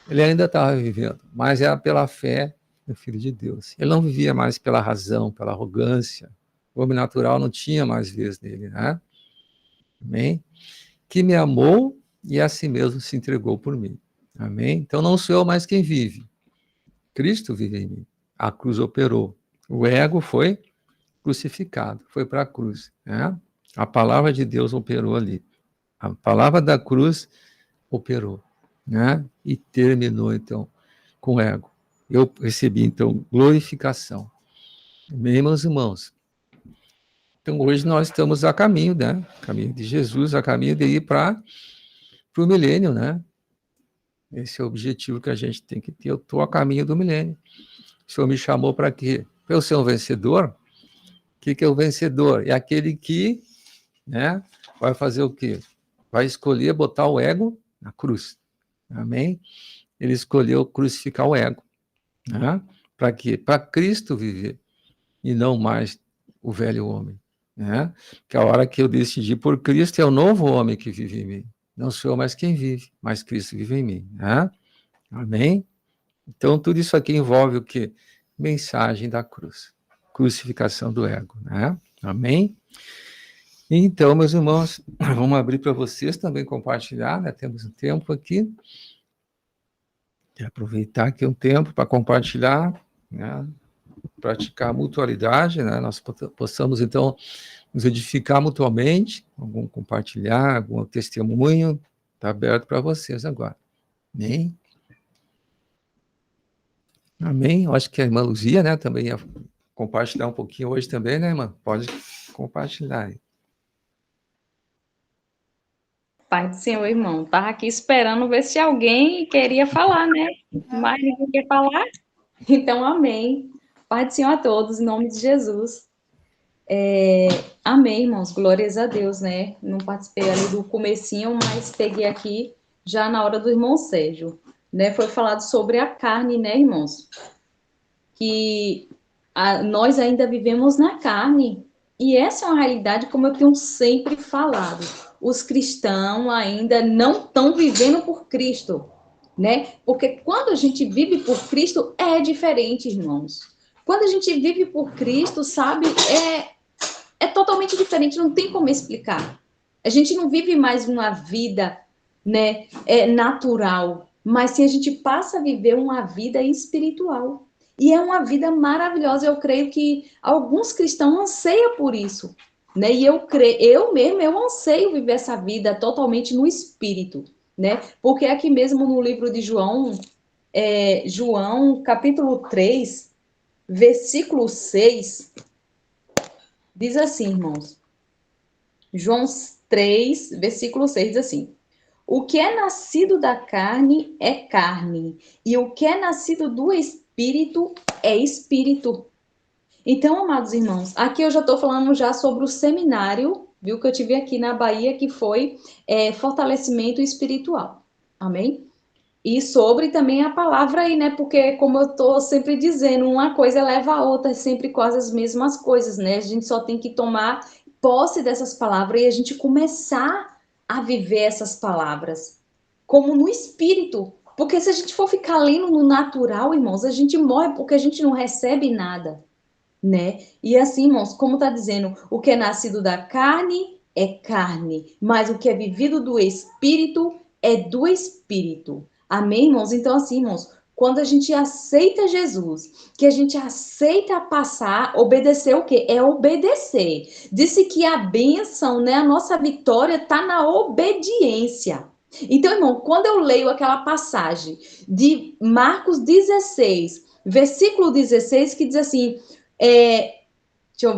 Ele ainda estava vivendo, mas era pela fé no Filho de Deus. Ele não vivia mais pela razão, pela arrogância. O homem natural não tinha mais vez nele, né? Amém? Que me amou e a si mesmo se entregou por mim. Amém? Então não sou eu mais quem vive. Cristo vive em mim. A cruz operou. O ego foi crucificado, foi para a cruz, né? A palavra de Deus operou ali. A palavra da cruz operou, né? E terminou, então, com o ego. Eu recebi, então, glorificação. Bem, meus irmãos, então hoje nós estamos a caminho, né? Caminho de Jesus, a caminho de ir para o milênio, né? Esse é o objetivo que a gente tem que ter. Eu estou a caminho do milênio. O Senhor me chamou para quê? Para eu ser um vencedor. O que é o vencedor? É aquele que, né, vai fazer o quê? Vai escolher botar o ego na cruz. Amém? Ele escolheu crucificar o ego. Né? Para quê? Para Cristo viver. E não mais o velho homem. Né? Que a hora que eu decidi por Cristo é o novo homem que vive em mim. Não sou eu mais quem vive, mas Cristo vive em mim. Né? Amém? Então, tudo isso aqui envolve o quê? Mensagem da cruz. Crucificação do ego. Né? Amém? Então, meus irmãos, vamos abrir para vocês também compartilhar, né? Temos um tempo aqui. Quero aproveitar aqui um tempo para compartilhar, né? Praticar a mutualidade, né? Nós possamos, então, nos edificar mutuamente, algum compartilhar, algum testemunho, está aberto para vocês agora. Amém? Amém? Eu acho que a irmã Luzia, né, também ia compartilhar um pouquinho hoje também, né, irmã? Pode compartilhar aí. Pai do Senhor, irmão, estava aqui esperando ver se alguém queria falar, né? Mas ninguém quer falar? Então, amém. Pai do Senhor a todos, em nome de Jesus. Amém, irmãos, glórias a Deus, né? Não participei ali do comecinho, mas peguei aqui já na hora do irmão Sérgio, né? Foi falado sobre a carne, né, irmãos? Que nós ainda vivemos na carne, e essa é uma realidade, como eu tenho sempre falado. Os cristãos ainda não estão vivendo por Cristo, né? Porque quando a gente vive por Cristo, é diferente, irmãos. Quando a gente vive por Cristo, sabe, é totalmente diferente, não tem como explicar. A gente não vive mais uma vida, né, natural, mas sim a gente passa a viver uma vida espiritual. E é uma vida maravilhosa. Eu creio que alguns cristãos anseiam por isso, né? E eu anseio viver essa vida totalmente no espírito, né? Porque aqui mesmo no livro de João, João capítulo 3, versículo 6, diz assim, irmãos. João 3, versículo 6, diz assim: o que é nascido da carne é carne, e o que é nascido do espírito é espírito. Então, amados irmãos, aqui eu já estou falando já sobre o seminário, viu, que eu tive aqui na Bahia, que foi fortalecimento espiritual. Amém? E sobre também a palavra aí, né? Porque, como eu estou sempre dizendo, uma coisa leva a outra, sempre quase as mesmas coisas, né? A gente só tem que tomar posse dessas palavras e a gente começar a viver essas palavras como no espírito. Porque se a gente for ficar lendo no natural, irmãos, a gente morre porque a gente não recebe nada, né? E assim, irmãos, como está dizendo, o que é nascido da carne é carne, mas o que é vivido do espírito é do espírito. Amém, irmãos? Então, assim, irmãos, quando a gente aceita Jesus, que a gente aceita passar, obedecer o quê? É obedecer. Disse que a bênção, né, a nossa vitória está na obediência. Então, irmão, quando eu leio aquela passagem de Marcos 16, versículo 16, que diz assim,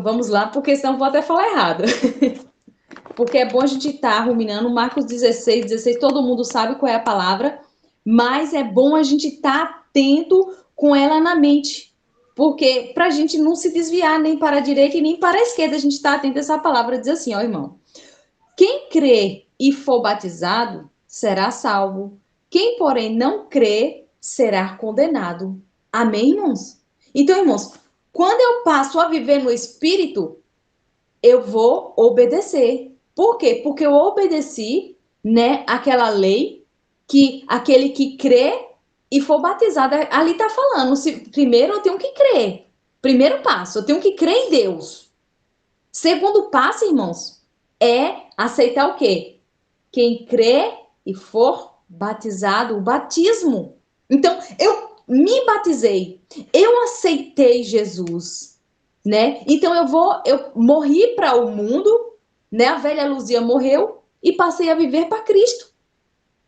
vamos lá, porque senão eu vou até falar errado. Porque é bom a gente estar ruminando. Marcos 16, todo mundo sabe qual é a palavra, mas é bom a gente estar atento com ela na mente. Porque para a gente não se desviar nem para a direita e nem para a esquerda, a gente está atento a essa palavra. Diz assim, ó, irmão. Quem crê e for batizado será salvo. Quem, porém, não crê será condenado. Amém, irmãos? Então, irmãos, quando eu passo a viver no Espírito, eu vou obedecer. Por quê? Porque eu obedeci, né, aquela lei que aquele que crê e for batizado, ali está falando, primeiro eu tenho que crer. Primeiro passo, eu tenho que crer em Deus. Segundo passo, irmãos, é aceitar o quê? Quem crê e for batizado, o batismo. Então, eu me batizei, eu aceitei Jesus, né? Então eu morri para o mundo, né? A velha Luzia morreu e passei a viver para Cristo.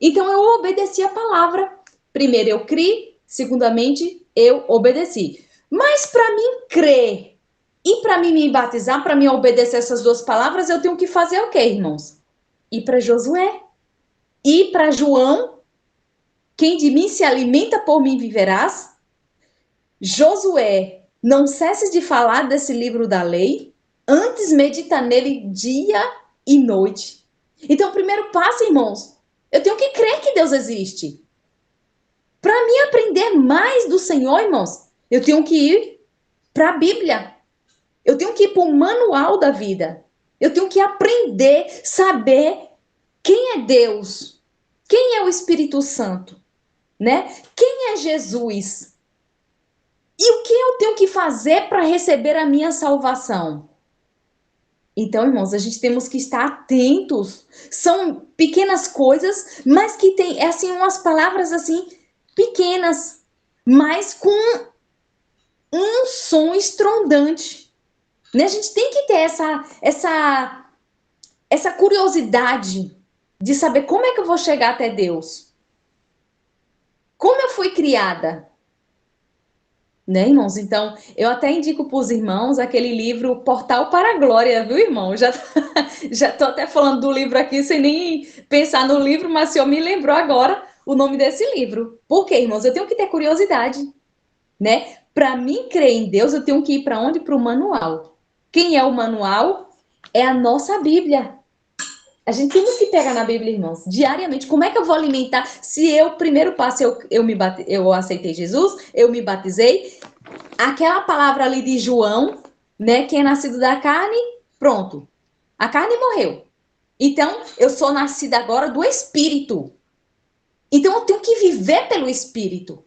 Então eu obedeci a palavra. Primeiro eu criei, segundamente eu obedeci. Mas para mim crer e para mim me batizar, para mim obedecer essas duas palavras, eu tenho que fazer o quê, irmãos? Ir para Josué, ir para João, quem de mim se alimenta por mim viverás. Josué, não cesse de falar desse livro da lei, antes medita nele dia e noite. Então, o primeiro passo, irmãos, eu tenho que crer que Deus existe. Para mim aprender mais do Senhor, irmãos, eu tenho que ir para a Bíblia. Eu tenho que ir para o manual da vida. Eu tenho que aprender, saber quem é Deus, quem é o Espírito Santo, né? Quem é Jesus? E o que eu tenho que fazer para receber a minha salvação? Então, irmãos, a gente temos que estar atentos. São pequenas coisas, mas que tem assim umas palavras assim pequenas, mas com um som estrondante. Né? A gente tem que ter essa curiosidade de saber como é que eu vou chegar até Deus. Como eu fui criada? Né, irmãos? Então, eu até indico para os irmãos aquele livro Portal para a Glória, viu, irmão? Já tô até falando do livro aqui sem nem pensar no livro, mas o senhor me lembrou agora o nome desse livro. Por quê, irmãos? Eu tenho que ter curiosidade, né? Para mim crer em Deus, eu tenho que ir para onde? Para o manual. Quem é o manual? É a nossa Bíblia. A gente tem que pegar na Bíblia, irmãos, diariamente. Como é que eu vou alimentar? Se eu, primeiro passo, eu aceitei Jesus, eu me batizei, aquela palavra ali de João, né? Quem é nascido da carne, pronto. A carne morreu. Então, eu sou nascida agora do Espírito. Então, eu tenho que viver pelo Espírito.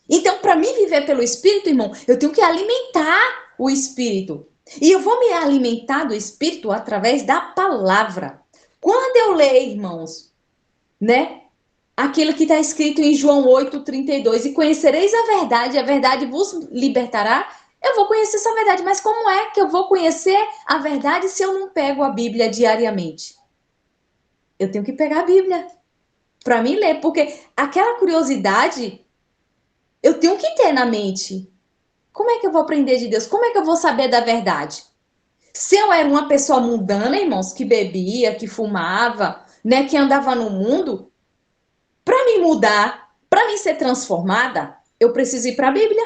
Então, para mim viver pelo Espírito, irmão, eu tenho que alimentar o Espírito. E eu vou me alimentar do Espírito através da palavra. Quando eu leio, irmãos, né? Aquilo que está escrito em João 8:32, e conhecereis a verdade vos libertará. Eu vou conhecer essa verdade, mas como é que eu vou conhecer a verdade se eu não pego a Bíblia diariamente? Eu tenho que pegar a Bíblia para mim ler, porque aquela curiosidade eu tenho que ter na mente. Como é que eu vou aprender de Deus? Como é que eu vou saber da verdade? Se eu era uma pessoa mundana, irmãos, que bebia, que fumava, né, que andava no mundo, para me mudar, para me ser transformada, eu preciso ir para a Bíblia.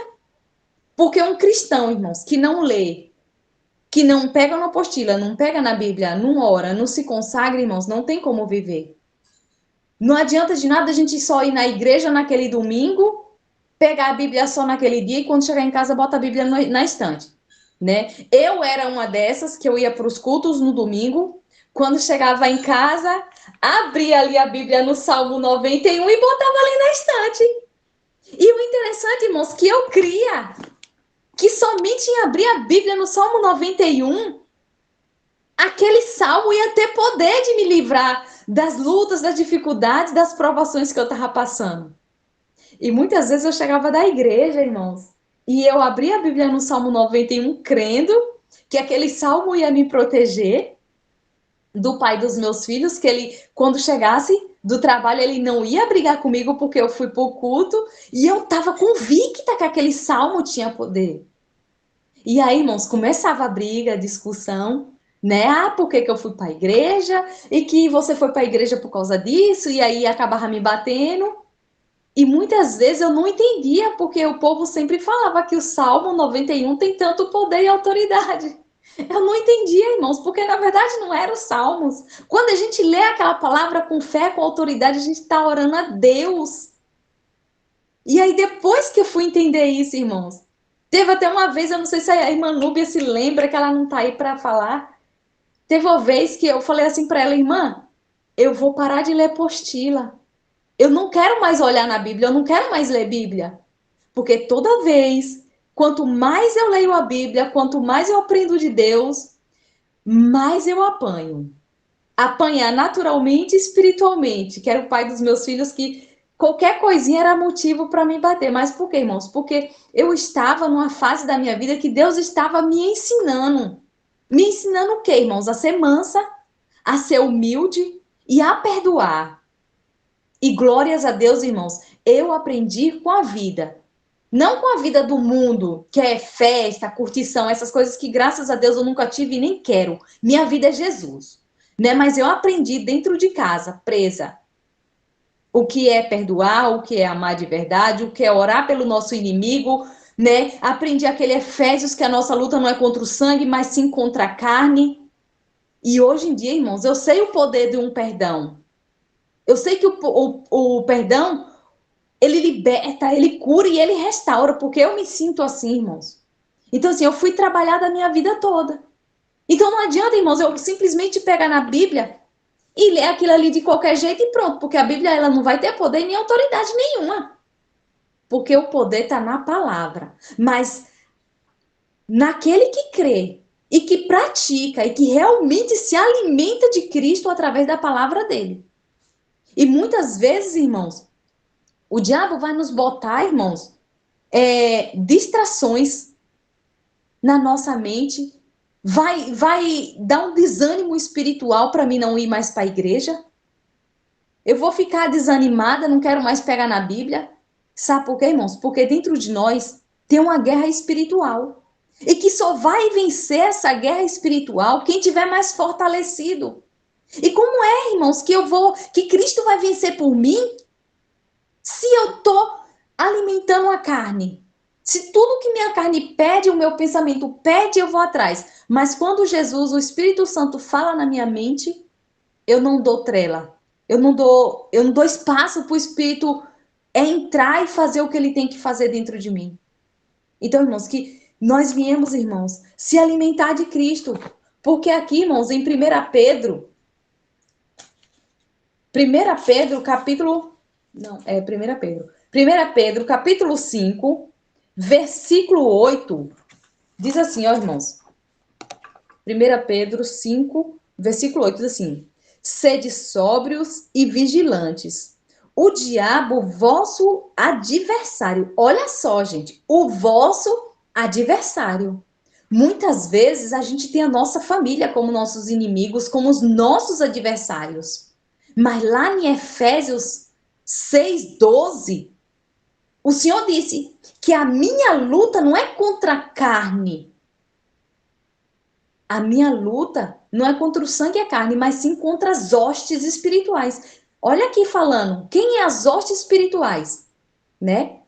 Porque um cristão, irmãos, que não lê, que não pega na apostila, não pega na Bíblia, não ora, não se consagra, irmãos, não tem como viver. Não adianta de nada a gente só ir na igreja naquele domingo, pegar a Bíblia só naquele dia e quando chegar em casa bota a Bíblia na estante. Né? Eu era uma dessas que eu ia para os cultos no domingo, quando chegava em casa, abria ali a Bíblia no Salmo 91 e botava ali na estante. E o interessante, irmãos, que eu cria que somente em abrir a Bíblia no Salmo 91, aquele salmo ia ter poder de me livrar das lutas, das dificuldades, das provações que eu estava passando. E muitas vezes eu chegava da igreja, irmãos, e eu abria a Bíblia no Salmo 91, crendo que aquele salmo ia me proteger do pai dos meus filhos, que ele, quando chegasse do trabalho, ele não ia brigar comigo porque eu fui para o culto, e eu estava convicta que aquele salmo tinha poder. E aí, irmãos, começava a briga, a discussão, né? Ah, por que eu fui para a igreja? E que você foi para a igreja por causa disso? E aí acabava me batendo. E muitas vezes eu não entendia, porque o povo sempre falava que o Salmo 91 tem tanto poder e autoridade. Eu não entendia, irmãos, porque na verdade não eram os Salmos. Quando a gente lê aquela palavra com fé, com autoridade, a gente está orando a Deus. E aí depois que eu fui entender isso, irmãos, teve até uma vez, eu não sei se a irmã Núbia se lembra, que ela não está aí para falar. Teve uma vez que eu falei assim para ela, irmã, eu vou parar de ler apostila. Eu não quero mais olhar na Bíblia, eu não quero mais ler Bíblia. Porque toda vez, quanto mais eu leio a Bíblia, quanto mais eu aprendo de Deus, mais eu apanho. Apanhar naturalmente e espiritualmente, que era o pai dos meus filhos que Qualquer coisinha era motivo para me bater. Mas por quê, irmãos? Porque eu estava numa fase da minha vida que Deus estava me ensinando. Me ensinando o quê, irmãos? A ser mansa, a ser humilde e a perdoar. E glórias a Deus, irmãos, eu aprendi com a vida. Não com a vida do mundo, que é festa, curtição, essas coisas que, graças a Deus, eu nunca tive e nem quero. Minha vida é Jesus. Né? Mas eu aprendi dentro de casa, presa, o que é perdoar, o que é amar de verdade, o que é orar pelo nosso inimigo, né? Aprendi aquele Efésios que a nossa luta não é contra o sangue, mas sim contra a carne. E hoje em dia, irmãos, eu sei o poder de um perdão. Eu sei que o perdão, ele liberta, ele cura e ele restaura, porque eu me sinto assim, irmãos. Então, assim, eu fui trabalhar da minha vida toda. Então, não adianta, irmãos, eu simplesmente pegar na Bíblia e ler aquilo ali de qualquer jeito e pronto, porque a Bíblia ela não vai ter poder nem autoridade nenhuma. Porque o poder está na palavra. Mas naquele que crê e que pratica e que realmente se alimenta de Cristo através da palavra dele. E muitas vezes, irmãos, o diabo vai nos botar, irmãos, distrações na nossa mente, vai dar um desânimo espiritual para mim não ir mais para a igreja. Eu vou ficar desanimada, não quero mais pegar na Bíblia. Sabe por quê, irmãos? Porque dentro de nós tem uma guerra espiritual. E que só vai vencer essa guerra espiritual quem tiver mais fortalecido. E como é, irmãos, que Cristo vai vencer por mim se eu estou alimentando a carne? Se tudo que minha carne pede, o meu pensamento pede, eu vou atrás. Mas quando Jesus, o Espírito Santo, fala na minha mente, eu não dou trela. Eu não dou espaço para o Espírito entrar e fazer o que ele tem que fazer dentro de mim. Então, irmãos, que nós viemos, irmãos, se alimentar de Cristo. Porque aqui, irmãos, em 1 Pedro, capítulo 5, versículo 8, diz assim, ó, irmãos. 1 Pedro 5, versículo 8, diz assim: sede sóbrios e vigilantes. O diabo, vosso adversário. Olha só, gente, o vosso adversário. Muitas vezes a gente tem a nossa família como nossos inimigos, como os nossos adversários. Mas lá em Efésios 6:12, o Senhor disse que a minha luta não é contra a carne. A minha luta não é contra o sangue e a carne, mas sim contra as hostes espirituais. Olha aqui falando, quem é as hostes espirituais? Né?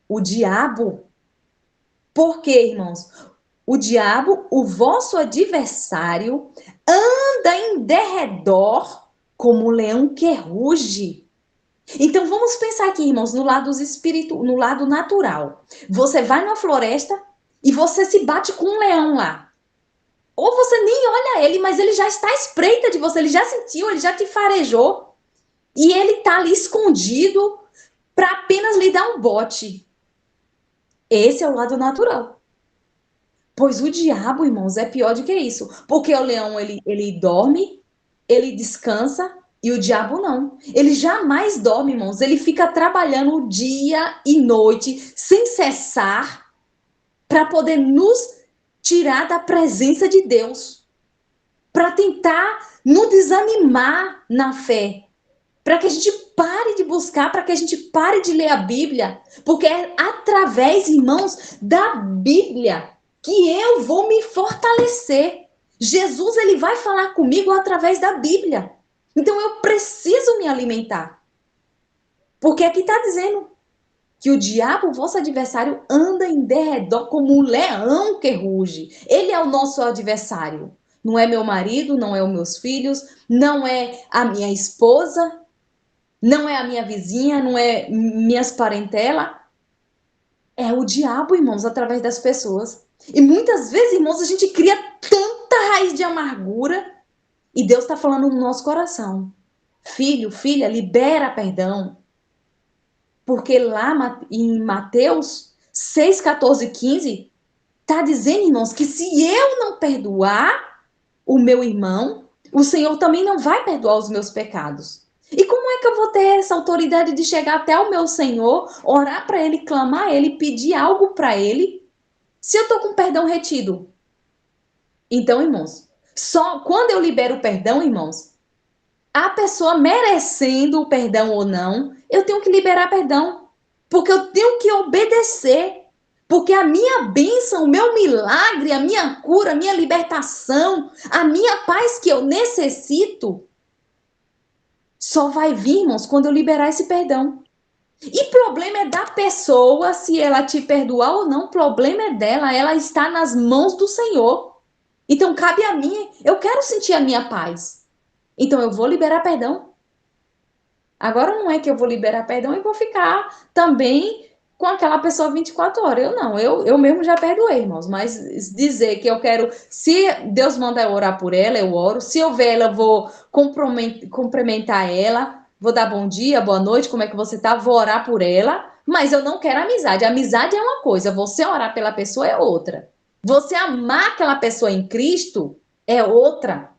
O diabo. Por quê, irmãos? O diabo, o vosso adversário, anda em derredor como um leão que ruge. Então vamos pensar aqui, irmãos, no lado natural. Você vai numa floresta e você se bate com um leão lá. Ou você nem olha ele, mas ele já está à espreita de você, ele já sentiu, ele já te farejou. E ele está ali escondido para apenas lhe dar um bote. Esse é o lado natural. Pois o diabo, irmãos, é pior do que isso. Porque o leão, ele dorme, ele descansa, e o diabo não. Ele jamais dorme, irmãos. Ele fica trabalhando dia e noite, sem cessar, para poder nos tirar da presença de Deus, para tentar nos desanimar na fé, para que a gente pare de buscar, para que a gente pare de ler a Bíblia, porque é através, irmãos, da Bíblia que eu vou me fortalecer. Jesus, ele vai falar comigo através da Bíblia. Então eu preciso me alimentar. Porque aqui está dizendo que o diabo, vosso adversário, anda em derredor como um leão que ruge. Ele é o nosso adversário. Não é meu marido, não é os meus filhos, não é a minha esposa, não é a minha vizinha, não é minhas parentelas. É o diabo, irmãos, através das pessoas. E muitas vezes, irmãos, a gente cria tanta raiz de amargura e Deus está falando no nosso coração. Filho, filha, libera perdão. Porque lá em Mateus 6, 14 e 15, está dizendo, irmãos, que se eu não perdoar o meu irmão, o Senhor também não vai perdoar os meus pecados. E como é que eu vou ter essa autoridade de chegar até o meu Senhor, orar para Ele, clamar a Ele, pedir algo para Ele, se eu estou com perdão retido? Então, irmãos, só quando eu libero o perdão, irmãos, a pessoa merecendo o perdão ou não, eu tenho que liberar perdão, porque eu tenho que obedecer, porque a minha bênção, o meu milagre, a minha cura, a minha libertação, a minha paz que eu necessito, só vai vir, irmãos, quando eu liberar esse perdão. E problema é da pessoa, se ela te perdoar ou não, problema é dela, ela está nas mãos do Senhor. Então cabe a mim, eu quero sentir a minha paz. Então eu vou liberar perdão. Agora não é que eu vou liberar perdão e vou ficar também com aquela pessoa 24 horas. Eu mesmo já perdoei, irmãos, mas dizer que eu quero, se Deus manda eu orar por ela, eu oro. Se eu ver ela, eu vou cumprimentar ela, vou dar bom dia, boa noite, como é que você tá? Vou orar por ela, mas eu não quero amizade. Amizade é uma coisa, você orar pela pessoa é outra. Você amar aquela pessoa em Cristo é outra.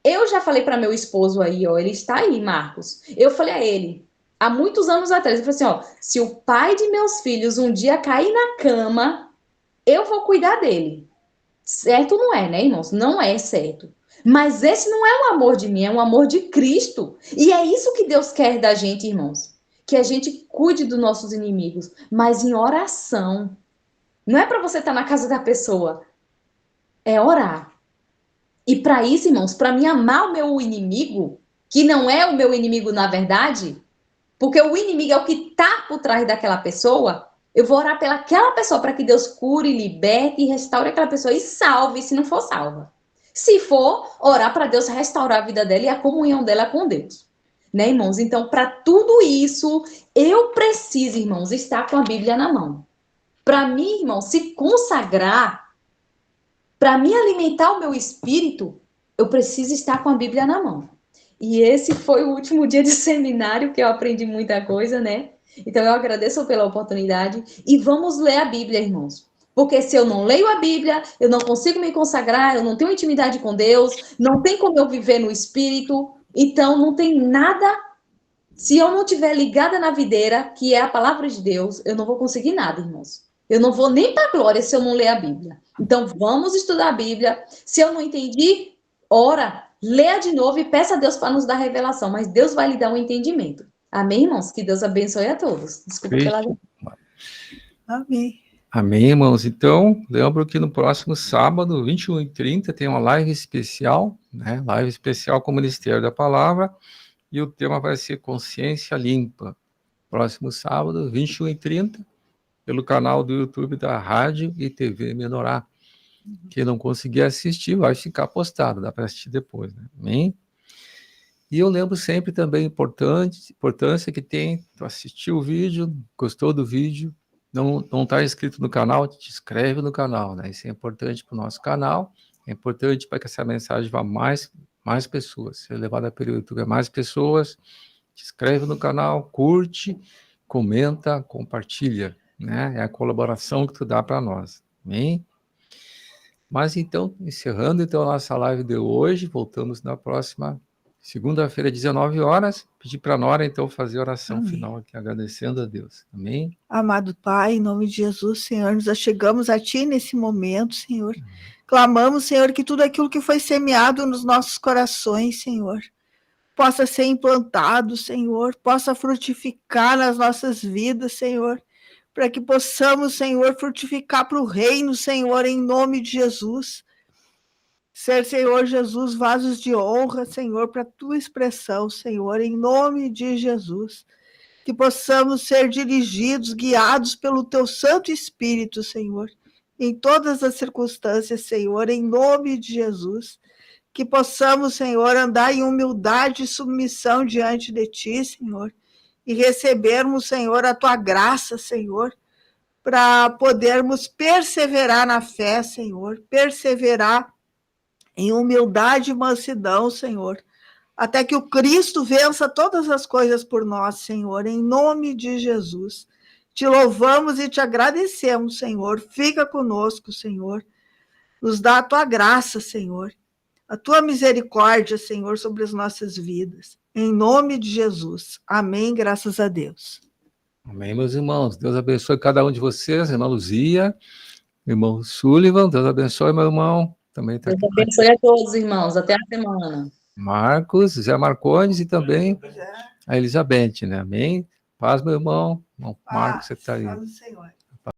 Eu já falei para meu esposo aí, ó, ele está aí, Marcos. Eu falei a ele, há muitos anos atrás, eu falei assim, ó, se o pai de meus filhos um dia cair na cama, eu vou cuidar dele. Certo não é, né, irmãos? Não é certo. Mas esse não é um amor de mim, é um amor de Cristo. E é isso que Deus quer da gente, irmãos. Que a gente cuide dos nossos inimigos, mas em oração. Não é para você estar na casa da pessoa. É orar. E para isso, irmãos, para mim amar o meu inimigo, que não é o meu inimigo na verdade, porque o inimigo é o que está por trás daquela pessoa, eu vou orar pelaquela pessoa para que Deus cure, liberte e restaure aquela pessoa e salve, se não for salva. Se for, orar para Deus restaurar a vida dela e a comunhão dela com Deus. Né, irmãos? Então, para tudo isso, eu preciso, irmãos, estar com a Bíblia na mão. Para mim, irmão, se consagrar, para me alimentar o meu espírito, eu preciso estar com a Bíblia na mão. E esse foi o último dia de seminário, que eu aprendi muita coisa, né? Então eu agradeço pela oportunidade. E vamos ler a Bíblia, irmãos. Porque se eu não leio a Bíblia, eu não consigo me consagrar, eu não tenho intimidade com Deus, não tem como eu viver no espírito. Então não tem nada. Se eu não estiver ligada na videira, que é a palavra de Deus, eu não vou conseguir nada, irmãos. Eu não vou nem para a glória se eu não ler a Bíblia. Então, vamos estudar a Bíblia. Se eu não entendi, ora, leia de novo e peça a Deus para nos dar revelação. Mas Deus vai lhe dar um entendimento. Amém, irmãos? Que Deus abençoe a todos. Desculpa pela... Amém. Amém, irmãos. Então, lembro que no próximo sábado, 21h30, tem uma live especial, né? Live especial com o Ministério da Palavra. E o tema vai ser Consciência Limpa. Próximo sábado, 21h30. Pelo canal do YouTube da Rádio e TV Menorá. Quem não conseguir assistir, vai ficar postado, dá para assistir depois, né? Amém? E eu lembro sempre também a importância que tem, tu assistiu o vídeo, gostou do vídeo, não está inscrito no canal, te inscreve no canal, né? Isso é importante para o nosso canal, é importante para que essa mensagem vá mais pessoas, ser levada pelo YouTube a mais pessoas, te inscreve no canal, curte, comenta, compartilha. Né? É a colaboração que tu dá para nós. Amém? Mas então, encerrando então a nossa live de hoje, voltamos na próxima segunda-feira, 19 horas. Pedir para a Nora, então, fazer a oração final aqui, agradecendo a Deus. Amém? Amado Pai, em nome de Jesus, Senhor, nos achegamos a Ti nesse momento, Senhor. Clamamos, Senhor, que tudo aquilo que foi semeado nos nossos corações, Senhor, possa ser implantado, Senhor, possa frutificar nas nossas vidas, Senhor, para que possamos, Senhor, frutificar para o reino, Senhor, em nome de Jesus. Ser, Senhor Jesus, vasos de honra, Senhor, para a Tua expressão, Senhor, em nome de Jesus. Que possamos ser dirigidos, guiados pelo Teu Santo Espírito, Senhor, em todas as circunstâncias, Senhor, em nome de Jesus. Que possamos, Senhor, andar em humildade e submissão diante de Ti, Senhor, e recebermos, Senhor, a Tua graça, Senhor, para podermos perseverar na fé, Senhor, perseverar em humildade e mansidão, Senhor, até que o Cristo vença todas as coisas por nós, Senhor, em nome de Jesus. Te louvamos e te agradecemos, Senhor. Fica conosco, Senhor. Nos dá a Tua graça, Senhor, a Tua misericórdia, Senhor, sobre as nossas vidas. Em nome de Jesus. Amém, graças a Deus. Amém, meus irmãos. Deus abençoe cada um de vocês, irmã Luzia, irmão Sullivan, Deus abençoe, meu irmão. Também está Deus aqui. abençoe a todos, irmãos. Até a semana. Marcos, Zé Marcones e também a Elizabeth, né? Amém? Paz, meu irmão. Irmão Marcos, você está aí. Paz do Senhor.